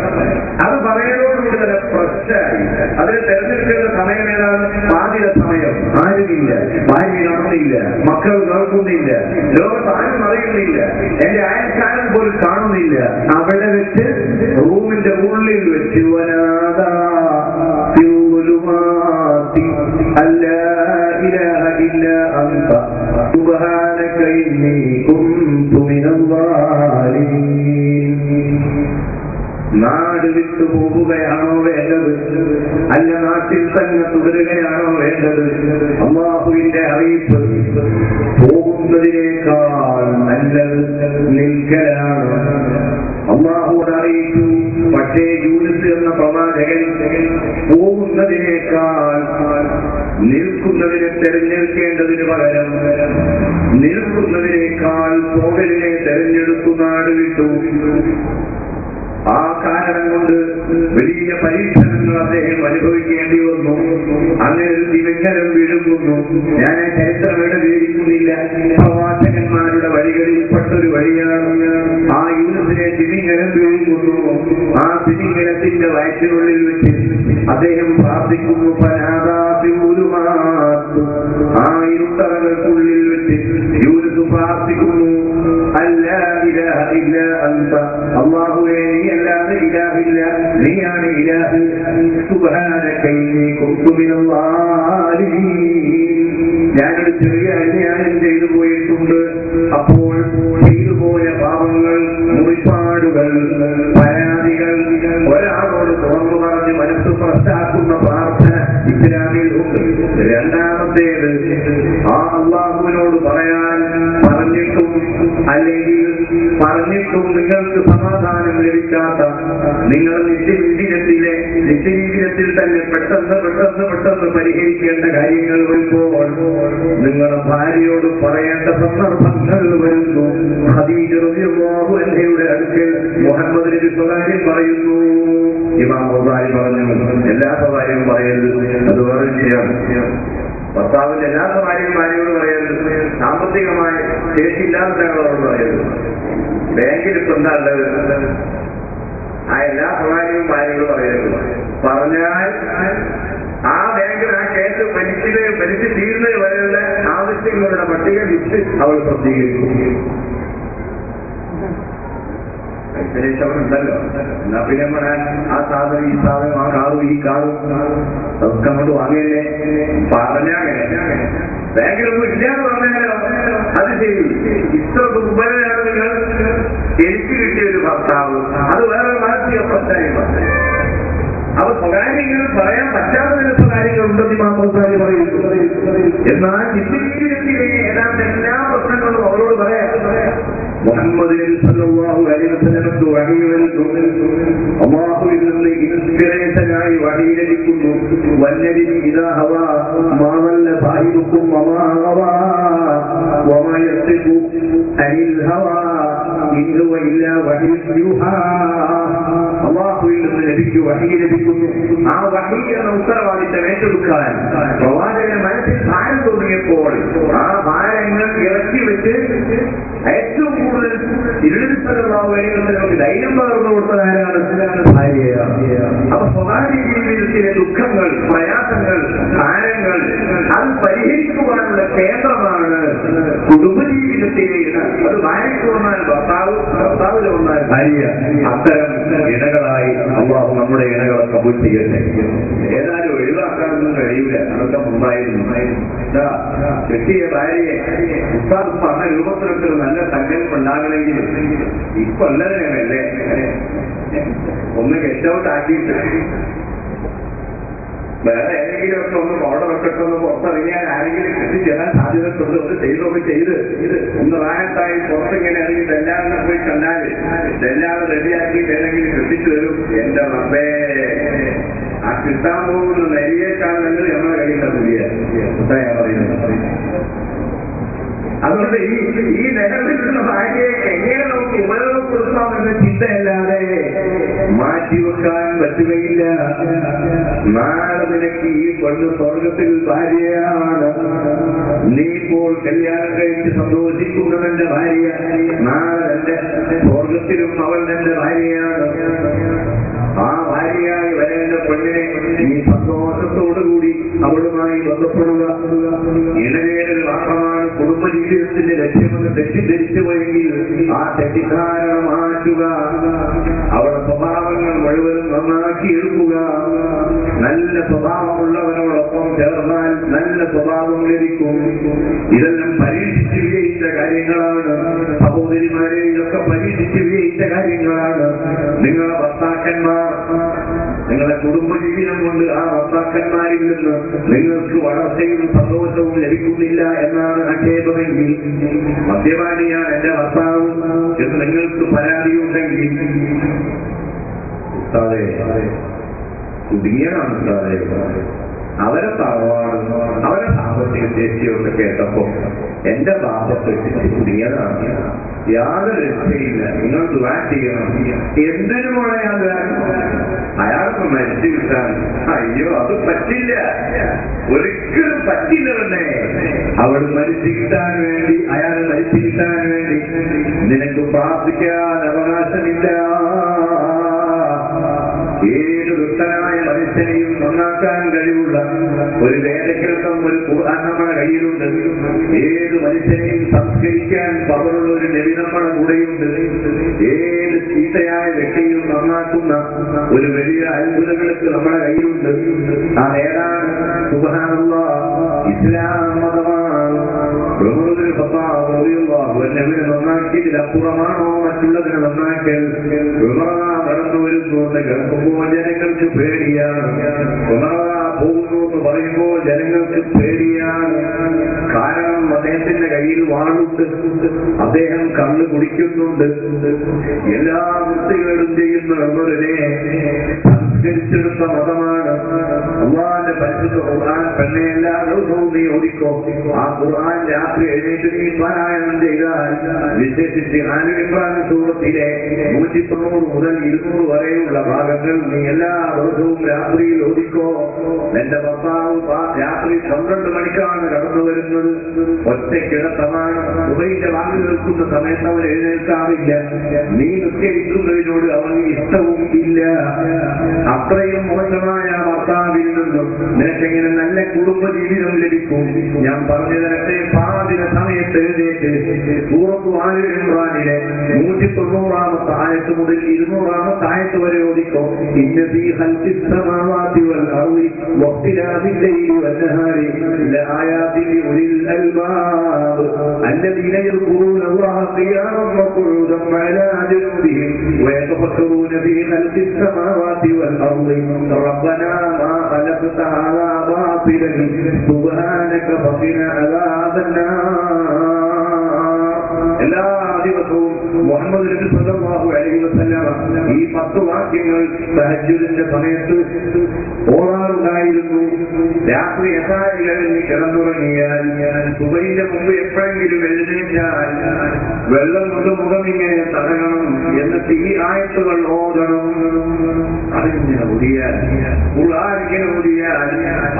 അത് പറയുന്നതോടുകൂടി തന്നെ പ്രശ്നമായി. അതിന് തെരഞ്ഞെടുക്കേണ്ട സമയം ഏതാണ്? പാതിര സമയം. ആരുമില്ല, ഭാര്യ കാണുന്നില്ല, മക്കൾ നോക്കുന്നില്ല, ലോകത്ത് ആരും അറിയുന്നില്ല, എന്റെ അയൽക്കാരൻ പോലും കാണുന്നില്ല. അവിടെ വെച്ച് സുബ്ഹാനക ഇന്നി കുന്തു മിനൽ ളാലിമീൻ. നാട് വിട്ടു പോവുകയാണോ വേണ്ടത്, അല്ല നാട്ടിൽ തന്നെ തുടരുകയാണോ വേണ്ടത്? അല്ലാഹുവിന്റെ അറിയിപ്പ്, പോകുന്നതിനേക്കാൾ നല്ലത് നിൽക്കലാണ്. അല്ലാഹുവോട് അറിയിച്ചു. പക്ഷേ യൂനുസ് എന്ന പ്രവാചകൻ പോകുന്നതിനേക്കാൾ നിൽക്കുന്നതിനെ തെരഞ്ഞെടുക്കേണ്ടതിന് പകരം നിൽക്കുന്നതിനേക്കാൾ പോകലിനെ തെരഞ്ഞെടുത്തു നാട് വിട്ടു. ആ കാരണം കൊണ്ട് വലിയ പരീക്ഷണങ്ങൾ അദ്ദേഹം അനുഭവിക്കേണ്ടി വന്നു. അങ്ങനെ ഒരു തിമിംഗലം വിഴുങ്ങുന്നു. ഞാൻ ചരിത്രം വിവരിക്കുന്നില്ല. പ്രവാചകന്മാരുടെ വഴികളിൽപ്പെട്ടൊരു വഴിയാണ്. ആ യൂനുസിനെ തിമിംഗലം വിഴുങ്ങുന്നു. ആ തിമിംഗലത്തിന്റെ വയറ്റിനുള്ളിൽ വെച്ച് അദ്ദേഹം പ്രാർത്ഥിക്കുന്നു. ആ ഇരുട്ടറകൾക്കുള്ളിൽ വെച്ച് യൂനുസ് പ്രാർത്ഥിക്കുന്നു, അല്ലാ ഇലാഹ ഇല്ലാ അൻത, അല്ലാഹുവേ നീ അല്ലാതെ ഇലാഹില്ല, നീയാണ് ഇലാഹ്. സുബ്ഹാനക ഇന്നി കുന്തു മിനൽ ളാലിമീൻ. ഞാനൊരു ചെറിയ അന്യായം ചെയ്തു പോയിട്ടുണ്ട്. അപ്പോൾ ചെയ്തു പോയ പാപങ്ങൾ, മുറിപ്പാടുകൾ, പരാതികൾ ഒരാളോട് തുറന്നു പറഞ്ഞ് മനസ്സ് പ്രശ്നാക്കുന്ന പ്രാർത്ഥന ഇസ്ലാമിൽ ഉണ്ട്. രണ്ടാമത്തേത്, ആ അല്ലാഹുവിനോട് പറയാൻ പറഞ്ഞിട്ടും അല്ലെങ്കിൽ പറഞ്ഞിട്ടും നിങ്ങൾക്ക് സമാധാനം ലഭിക്കാത്ത, നിങ്ങൾ നിത്യജീവിതത്തിൽ തന്നെ പെട്ടെന്ന് പരിഹരിക്കേണ്ട കാര്യങ്ങൾ വരുമ്പോൾ നിങ്ങളുടെ ഭാര്യയോട് പറയേണ്ട സന്ദർഭങ്ങൾ വരുന്നു. ഖദീജ റളിയല്ലാഹു അൻഹയുടെ അടുക്കൽ മുഹമ്മദ് നബി സ്വകാര്യം പറയുന്നു. ഇമാം ബുഖാരി പറഞ്ഞു, എല്ലാ സ്വകാര്യവും പറയരുത്, അത് വേറെ വിഷയമാണ്. ഭർത്താവിന്റെ എല്ലാ സ്വകാര്യവും ഭാര്യയോട് പറയരുത്. സാമ്പത്തികമായ ശേഷിയില്ലാത്ത ആളോട് പറയരുത്. ബാങ്കിൽ ഇപ്പൊ എന്താ ഉള്ളത്, ആ എല്ലാ സ്വകാര്യവും ഭാര്യയോട് പറയരുത്. പറഞ്ഞാൽ ആ ബാങ്കിൽ ആ കേസ് ഭരിച്ച് തീരുന്നത് വരെയുള്ള ആവശ്യങ്ങളുടെ പട്ടിക വിറ്റ് അവൾ പ്രസിദ്ധീകരിക്കും. ഉണ്ടല്ലോ, എന്നാ പിന്നെ പറയാൻ ആ സാധനം ഈ സാധനം, ആ കാറും ഈ കാറും ഒക്കെ അങ്ങോട്ട് വാങ്ങിയല്ലേ പറഞ്ഞാങ്ങനെ. ബാങ്കിലൊന്നും ഇല്ലാന്ന് പറഞ്ഞാലോ അത് ചെയ്തു. ഇത്ര ദുർബലരാണ് നിങ്ങൾ. എനിക്ക് കിട്ടിയ ഒരു ഭർത്താവ്, അത് വേറെ മാറ്റിയ പ്രശ്നമായി പറഞ്ഞു. അപ്പൊ സ്വകാര്യങ്ങൾ പറയാൻ പറ്റാത്ത കാര്യങ്ങളുണ്ടെന്ന് മാത്രം പറയുന്നു. എന്നാൽ നിത്യജീവിതത്തിലെ ഏതാണ്ട് എല്ലാ പ്രശ്നങ്ങളും അവരോട് പറയാം. മുഹമ്മദ് നബി സല്ലല്ലാഹു അലൈഹി വസല്ലമക്ക് വഹി വരുന്നു. അല്ലാഹുവിൽ നിന്ന് ഇൻസ്പിറേഷനായി വഹി ലഭിക്കുന്നു. വന്നദിനി ഇദാ ഹവാ മാ വല്ല സാഹിബുക്കും വമാ ഹവാ വമാ യസ്തിഖു അനിൽ ഹവാ ഇൻ ഹുവ ഇല്ലാ വഹ്യു യൂഹാ. അല്ലാഹുവിൽ നിന്ന് നബിക്ക് വഹി ലഭിക്കുന്നു. ആ വഹി എന്ന ഉത്തരവാദിത്തം ഏറ്റെടുക്കാൻ പ്രവാചകന്റെ മനസ്സിൽ ഭാരം തോന്നിയപ്പോൾ ആ ഭാരങ്ങൾ ഇറക്കി വെച്ച് ഏറ്റവും കൂടുതൽ നമുക്ക് ധൈര്യം പകർന്നു കൊടുത്തതാരാണ്? ഭാര്യയാണ്. അപ്പൊ സ്വകാര്യ ജീവിതത്തിലെ ദുഃഖങ്ങൾ, പ്രയാസങ്ങൾ, ഭാരങ്ങൾ അത് പരിഹരിക്കുവാനുള്ള കേന്ദ്രമാണ് കുടുംബജീവിതത്തിലെ ഇട. അത് ഭാര്യയ്ക്ക് വന്നാൽ ഭർത്താവ്, ഭർത്താവിന് വന്നാൽ ഭാര്യ. അത്തരം ഇണകളായി അല്ലാഹു നമ്മുടെ ഇണകളെ കബൂൽ ചെയ്യട്ടെ. ഏതായാലും ഒഴിവാക്കാനൊന്നും കഴിയില്ല. അതൊക്കെ മുമ്പായിരുന്നു. കെട്ടിയ ഭാര്യയെ ഉസ്താദ് പറഞ്ഞ രൂപത്തിലൊക്കെ നല്ല സങ്കല്പം ഉണ്ടാകണമെങ്കിൽ ഇപ്പൊ അല്ലതിനല്ലേ ഒന്ന് ഗെറ്റ് ഔട്ട് ആക്കിയിട്ട് വേറെ ഏതെങ്കിലും ഒക്കെ ഒന്ന് ഓർഡർ ഒക്കെ ഒന്ന് പുറത്തിറങ്ങിയാൽ ആരെങ്കിലും കൃഷി ചെയ്യാൻ സാധ്യതയുണ്ട്. ഒന്ന് ചെയ്തൊക്കെ ചെയ്ത് ഒന്ന് റായത്തായി പുറത്തിങ്ങനെ ഇറങ്ങി തെല്ലാതെ പോയി കണ്ടാല് തെല്ലാതെ റെഡിയാക്കിയിട്ട് ഏതെങ്കിലും കൃഷിച്ചു തരും. എന്റെ റബ്ബേ, ആ കിട്ടാൻ പോകുന്ന നെരിയേക്കാൾ നല്ലത് നമ്മളെ കഴിയുന്ന പുതിയ പറയുന്നത്. അതുകൊണ്ട് ഈ നിലവിലുള്ള ഭാര്യയെ എങ്ങനെ നമുക്ക് ഉപയോഗപ്പെടുത്താമെന്ന ചിന്തയല്ലാതെ മാറ്റിവെക്കാൻ പറ്റുകയില്ല. നാളെ നിനക്ക് ഈ പെണ്ണ് സ്വർഗത്തിൽ ഭാര്യയാണ്. നീ ഇപ്പോൾ കല്യാണം കഴിച്ച് സന്തോഷിക്കുന്നവന്റെ ഭാര്യ, നാളെ എന്റെ സ്വർഗത്തിലും അവൾ എന്റെ ഭാര്യയാണ്. ആ ഭാര്യയായി വരേണ്ട പെണ്ണിനെ നീ സന്തോഷത്തോടുകൂടി അവളുമായി ബന്ധപ്പെടുക. ഇണവേരൽ മാത്രമാണ് കുടുംബജീവിതത്തിന്റെ ലക്ഷ്യമെന്ന് തെറ്റിദ്ധരിച്ചു പോയെങ്കിൽ ആ തെറ്റിദ്ധാരണ മാറ്റുക. അവളുടെ സ്വഭാവങ്ങൾ മുഴുവനും നന്നാക്കി എടുക്കുക. നല്ല സ്വഭാവമുള്ളവനോടൊപ്പം ചേർന്നാൽ നല്ല സ്വഭാവം ലഭിക്കും. ഇതെല്ലാം പരീക്ഷിച്ച് വിജയിച്ച കാര്യങ്ങളാണ് സഹോദരിമാരെ. ഇതൊക്കെ പരീക്ഷിച്ച് വിജയിച്ച കാര്യങ്ങളാണ്. നിങ്ങളെ ഭർത്താക്കന്മാർ നിങ്ങളുടെ കുടുംബജീവിതം കൊണ്ട് ആ ഭർത്താക്കന്മാരിൽ നിന്ന് നിങ്ങൾക്ക് വളർച്ചയും സന്തോഷവും ലഭിക്കുന്നില്ല എന്നാണ് ആക്ഷേപമെങ്കിൽ, മദ്യപാനിയാണ് എന്റെ ഭർത്താവ് എന്ന് നിങ്ങൾക്ക് പരാതിയുണ്ടെങ്കിൽ, കുടുങ്ങിയതാണ് ഉസ്താദേ. അവരെ തറവാട് അവരെ സാമ്പത്തിക ശേഷിയൊക്കെ കേട്ടപ്പോ എന്റെ ബാപ്പത്ത് കുടുങ്ങിയതാണ്, യാതൊരു രക്ഷയില്ല, നിങ്ങൾ ദുആ ചെയ്യണം. എന്തിനുമാണ് അയാൾക്ക് മരിച്ചു കിട്ടാൻ? അയ്യോ, അത് പറ്റില്ല, ഒരിക്കലും പറ്റില്ല. തന്നെ അവൾ മരിച്ചു കിട്ടാൻ വേണ്ടി, അയാൾ മരിച്ചു കിട്ടാൻ വേണ്ടി നിനക്ക് പ്രാർത്ഥിക്കാൻ അവകാശമില്ല. ഏത് ദുഷ്ടനായ മനുഷ്യനെയും നന്നാക്കാൻ കഴിവുള്ള ഒരു വേദഗ്രന്ഥം, ഒരു ഖുർആൻ നമ്മുടെ കയ്യിലുണ്ട്. ഏത് മനുഷ്യനെയും സംസ്കരിക്കാൻ പവറുള്ള ഒരു നബി നമ്മുടെ കൂടെയുണ്ട്. ഏത് ചീത്തയായ വ്യക്തിയും നന്നാക്കുന്ന ഒരു വലിയ അത്ഭുതങ്ങൾക്ക് നമ്മുടെ കയ്യിലുണ്ട്. അതേതാണ്? സുബ്ഹാനല്ലാഹ്, ഇസ്ലാം മതമാണ്. നബിനെ നന്നാക്കിയതിലപ്പുറമാണോ മറ്റുള്ളതിനെ നന്നാക്കൽ? കടന്നു വരുന്നു കേൾക്കുമ്പോൾ ജനങ്ങൾക്ക് പേടിയാണ്. പോകുന്നു എന്ന് പറയുമ്പോൾ ജനങ്ങൾക്ക് പേടിയാണ്. കാരണം അദ്ദേഹത്തിന്റെ കയ്യിൽ വാളുണ്ട്, അദ്ദേഹം കള്ള് കുടിക്കുന്നുണ്ട്. എല്ലാ വൃത്തികളും ചെയ്യുന്ന ഉള്ളവരെ സംസ്കരിച്ചെടുത്ത മതമാണ്. അല്ലാഹുവിന്റെ പരിശുദ്ധ ഖുർആൻ പെണ്ണെ എല്ലാ ദിവസവും നീ ഓതിക്കോ. ആ ഖുർആൻ രാത്രി എഴുന്നേറ്റ് നീ പാരായണം ചെയ്താൽ, വിശേഷിച്ച് ആലി ഇമ്രാൻ സൂറത്തിലെ 190 മുതൽ 200 വരെയുള്ള ഭാഗങ്ങൾ നീ എല്ലാ ദിവസവും രാത്രിയിൽ ഓതിക്കോ. എന്റെ ഭർത്താവ് രാത്രി 12 മണിക്കാണ് കടന്നു വരുന്നത്. ഒറ്റ കിടത്തമാണ്. ഉബൈന്റെ വാങ്ങി നിൽക്കുന്ന സമയത്ത് അവൻ എഴുന്നേൽക്കാറില്ല. നീ നിസ്കരിക്കുന്നതിനോട് അവന് ഇഷ്ടവും ഇല്ല. അത്രയും മോശമായ ഭർത്താവിൽ നിന്നും നിനക്കെങ്ങനെ നല്ല കുടുംബജീവിതം ലഭിക്കും? ഞാൻ പറഞ്ഞു തരട്ടെ. പാതിര സമയത്ത് എഴുന്നേറ്റ് സൂറത്ത് ആലി ഇമ്രാനിലെ 190 ആയത്ത് മുതൽ 200 ആയത്ത് വരെ ഓതിക്കോ. ഇന്ന ഫീ ഖൽഖിസ് സമാവാതി വൽ അർളി വഖ്തിലാഫിൽ ലൈലി വന്നഹാരി ലആയാതിൻ ലിഉലിൽ അൽബാബ് الذين يذكرون الله قياما وقعودا وعلى جنوبهم ويتفكرون في خلق السماوات والأرض ربنا ما خلقت هذا باطلا سبحانك فقنا عذاب النار. എല്ലാ ദിവസവും മുഹമ്മദ് നബി സല്ലല്ലാഹു അലൈഹി വസല്ലം ഈ 10 വാക്യങ്ങൾ തഹജ്ജുദിന്റെ സമയത്ത് ഓതാറുണ്ടായിരുന്നു. രാത്രി എത്തായി കഴിഞ്ഞ് കിടന്നുറങ്ങിയാൽ സുബഹിന്റെ മുമ്പ് എപ്പോഴെങ്കിലും എഴുന്നേറ്റാൽ വെള്ളം കൊണ്ട് മുഖം ഇങ്ങനെ തടയണം, എന്നിട്ട് ഈ ആയത്തുകൾ ഓതണം. അതിങ്ങനെ ഒതിയാൽ, ഖുർആനിങ്ങനെ ഒതിയാൽ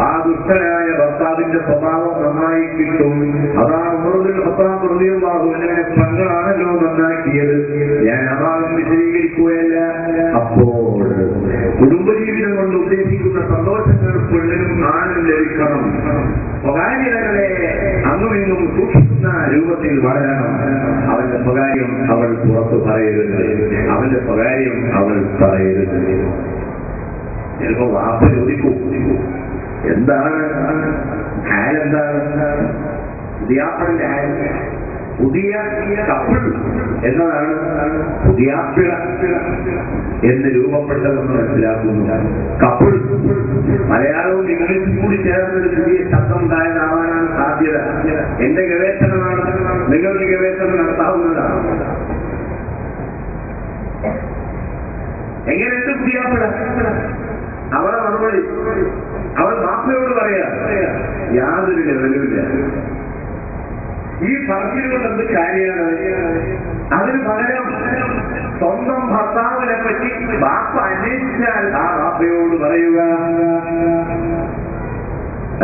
ആ ദുഷ്ടനായ ഭർത്താവിന്റെ സ്വഭാവം നന്നായി കിട്ടും. അതാണ് ഉമർ ഇബ്നുൽ ഖത്താബ് റളിയല്ലാഹു അൻഹുവിനെ പെങ്ങളാണല്ലോ നന്നാക്കിയത്. ഞാൻ അഭാവം വിശദീകരിക്കുകയല്ല. അപ്പോൾ കുടുംബജീവിതം കൊണ്ട് ഉദ്ദേശിക്കുന്ന സന്തോഷങ്ങൾ പെണ്ണിനും ആണിനും ലഭിക്കണം. സ്വകാര്യതകളെ അങ്ങുമിങ്ങും സൂക്ഷിക്കുന്ന രൂപത്തിൽ വളരണം. അവന്റെ സ്വകാര്യം അവൾ പുറത്ത് പറയരുത്, അവന്റെ സ്വകാര്യം അവൾ പറയരുത്. ചിലപ്പോ വാപ്പ ചോദിക്കും, എന്താണ് ഹാലെന്താണ്? പുതിയാപ്പളിന്റെ ഹാൽ, പുതിയ കപ്പിൾ എന്നതാണ് പുതിയാപ്പിള എന്ന് രൂപപ്പെട്ടതെന്ന് മനസ്സിലാക്കുന്നു. കപ്പിൾ മലയാളവും ഇംഗ്ലീഷും കൂടി ചേർന്നൊരു പുതിയ ശബ്ദം ഉണ്ടായതാവാനാണ് സാധ്യത. എന്റെ ഗവേഷണമാണ്, നിങ്ങൾക്ക് ഗവേഷണം നടത്താവുന്നതാണ്. എങ്ങനെയുണ്ട് പുതിയാപ്പിള? അവളെ മറുപടി അവൾ മാപ്പയോട് പറയാ, യാതൊരു ലെവലുമില്ല. ഈ പറഞ്ഞുകൊണ്ട് എന്ത് കാര്യമാണ്? അതിന് പകരം സ്വന്തം ഭർത്താവിനെ പറ്റി ബാപ്പ അന്വേഷിച്ചാൽ ആ ബാപ്പയോട് പറയുക,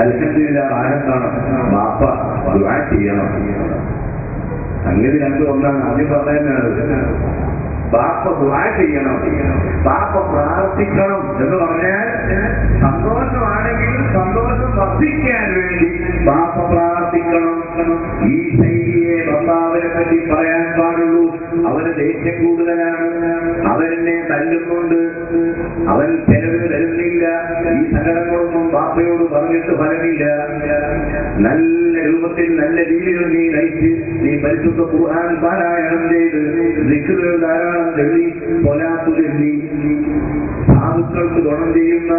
അൽഹംദുലില്ലാഹ് ആരത്താണ് ബാപ്പ ദുആ ചെയ്യണം. അങ്ങനെ രണ്ടു ഒന്നാണ്. ആദ്യം പറഞ്ഞാൽ ബാപ്പ ദുആ ചെയ്യണം, ബാപ്പ പ്രാർത്ഥിക്കണം എന്ന് പറഞ്ഞാൽ സന്തോഷമാണെങ്കിൽ സന്തോഷം വർദ്ധിക്കാൻ വേണ്ടി ബാപ്പ പ്രാർത്ഥിക്കണം. ഈ ശൈലിയെ ഭർത്താവിനെ പറ്റി പറയാൻ പാടുള്ളൂ. അവന് ദേഷ്യം കൂടുതലാണ്, അവനെന്നെ തല്ലുന്നുണ്ട്, അവൻ ചെലവിന് തരുന്നില്ല, ഈ സകലങ്ങളൊന്നും വാപ്പയോട് പറഞ്ഞിട്ട് ഫലമില്ല. നല്ല രൂപത്തിൽ നല്ല രീതിയിൽ നീ നയിച്ച് നീ പരിശുദ്ധ ഖുർആൻ പാരായണം ചെയ്ത് ദിക്റുകൾ ധാരാളം ചൊല്ലി സ്വലാത്ത് ചൊല്ലി സാധുക്കൾക്ക് ഗുണം ചെയ്യുന്ന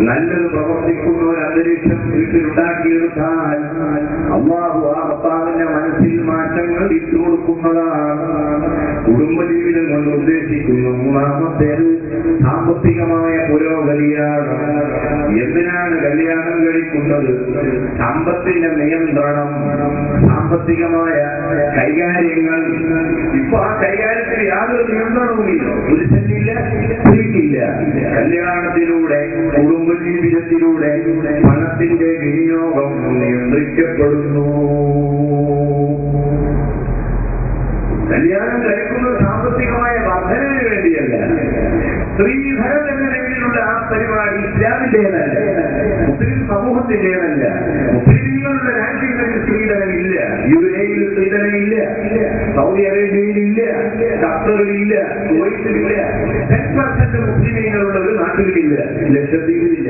നല്ലത് പ്രവർത്തിക്കുന്ന ഒരു അന്തരീക്ഷം വീട്ടിലുണ്ടാക്കിയെടുത്താൽ അല്ലാഹു ആ ഭർത്താവിന്റെ മനസ്സിൽ മാറ്റങ്ങൾ ഇട്ടുകൊടുക്കുന്നതാണ്. കുടുംബജീവിതം കൊണ്ട് ഉദ്ദേശിക്കുന്നു. മൂന്നാമത്തേത് സാമ്പത്തികമായ പുരോഗതിയാണ്. എന്തിനാണ് കല്യാണം കഴിക്കുന്നത്? സമ്പത്തിന്റെ നിയന്ത്രണം, സാമ്പത്തികമായ കൈകാര്യങ്ങൾ. ഇപ്പൊ ആ കൈകാര്യത്തിൽ യാതൊരു നിയന്ത്രണവുമില്ല. പുരുഷനില്ല, സ്ത്രീക്കില്ല. കല്യാണത്തിലൂടെ കുടുംബജീവിതത്തിലൂടെ പണത്തിന്റെ വിനിയോഗം നിയന്ത്രിക്കപ്പെടുന്നു. കല്യാണം കഴിക്കുന്നത് സാമ്പത്തികമായ വർധനവിന് വേണ്ടിയല്ല. സ്ത്രീധനം എന്ന രീതിയിലുള്ള ആ പരിപാടി ഇസ്ലാമിന്റേതല്ല, മുസ്ലിം സമൂഹത്തിന്റേതല്ല. മുസ്ലിങ്ങളുടെ രാജ്യങ്ങളിൽ സ്ത്രീധനമില്ല. UAE സ്ത്രീധനമില്ല, Saudi അറേബ്യയിലില്ല, ഖത്തറിലില്ല, കുവൈറ്റിലില്ല. 10% മുസ്ലിമീങ്ങളുള്ള ഒരു നാട്ടിലില്ല. ലക്ഷദ്വീപിലില്ല.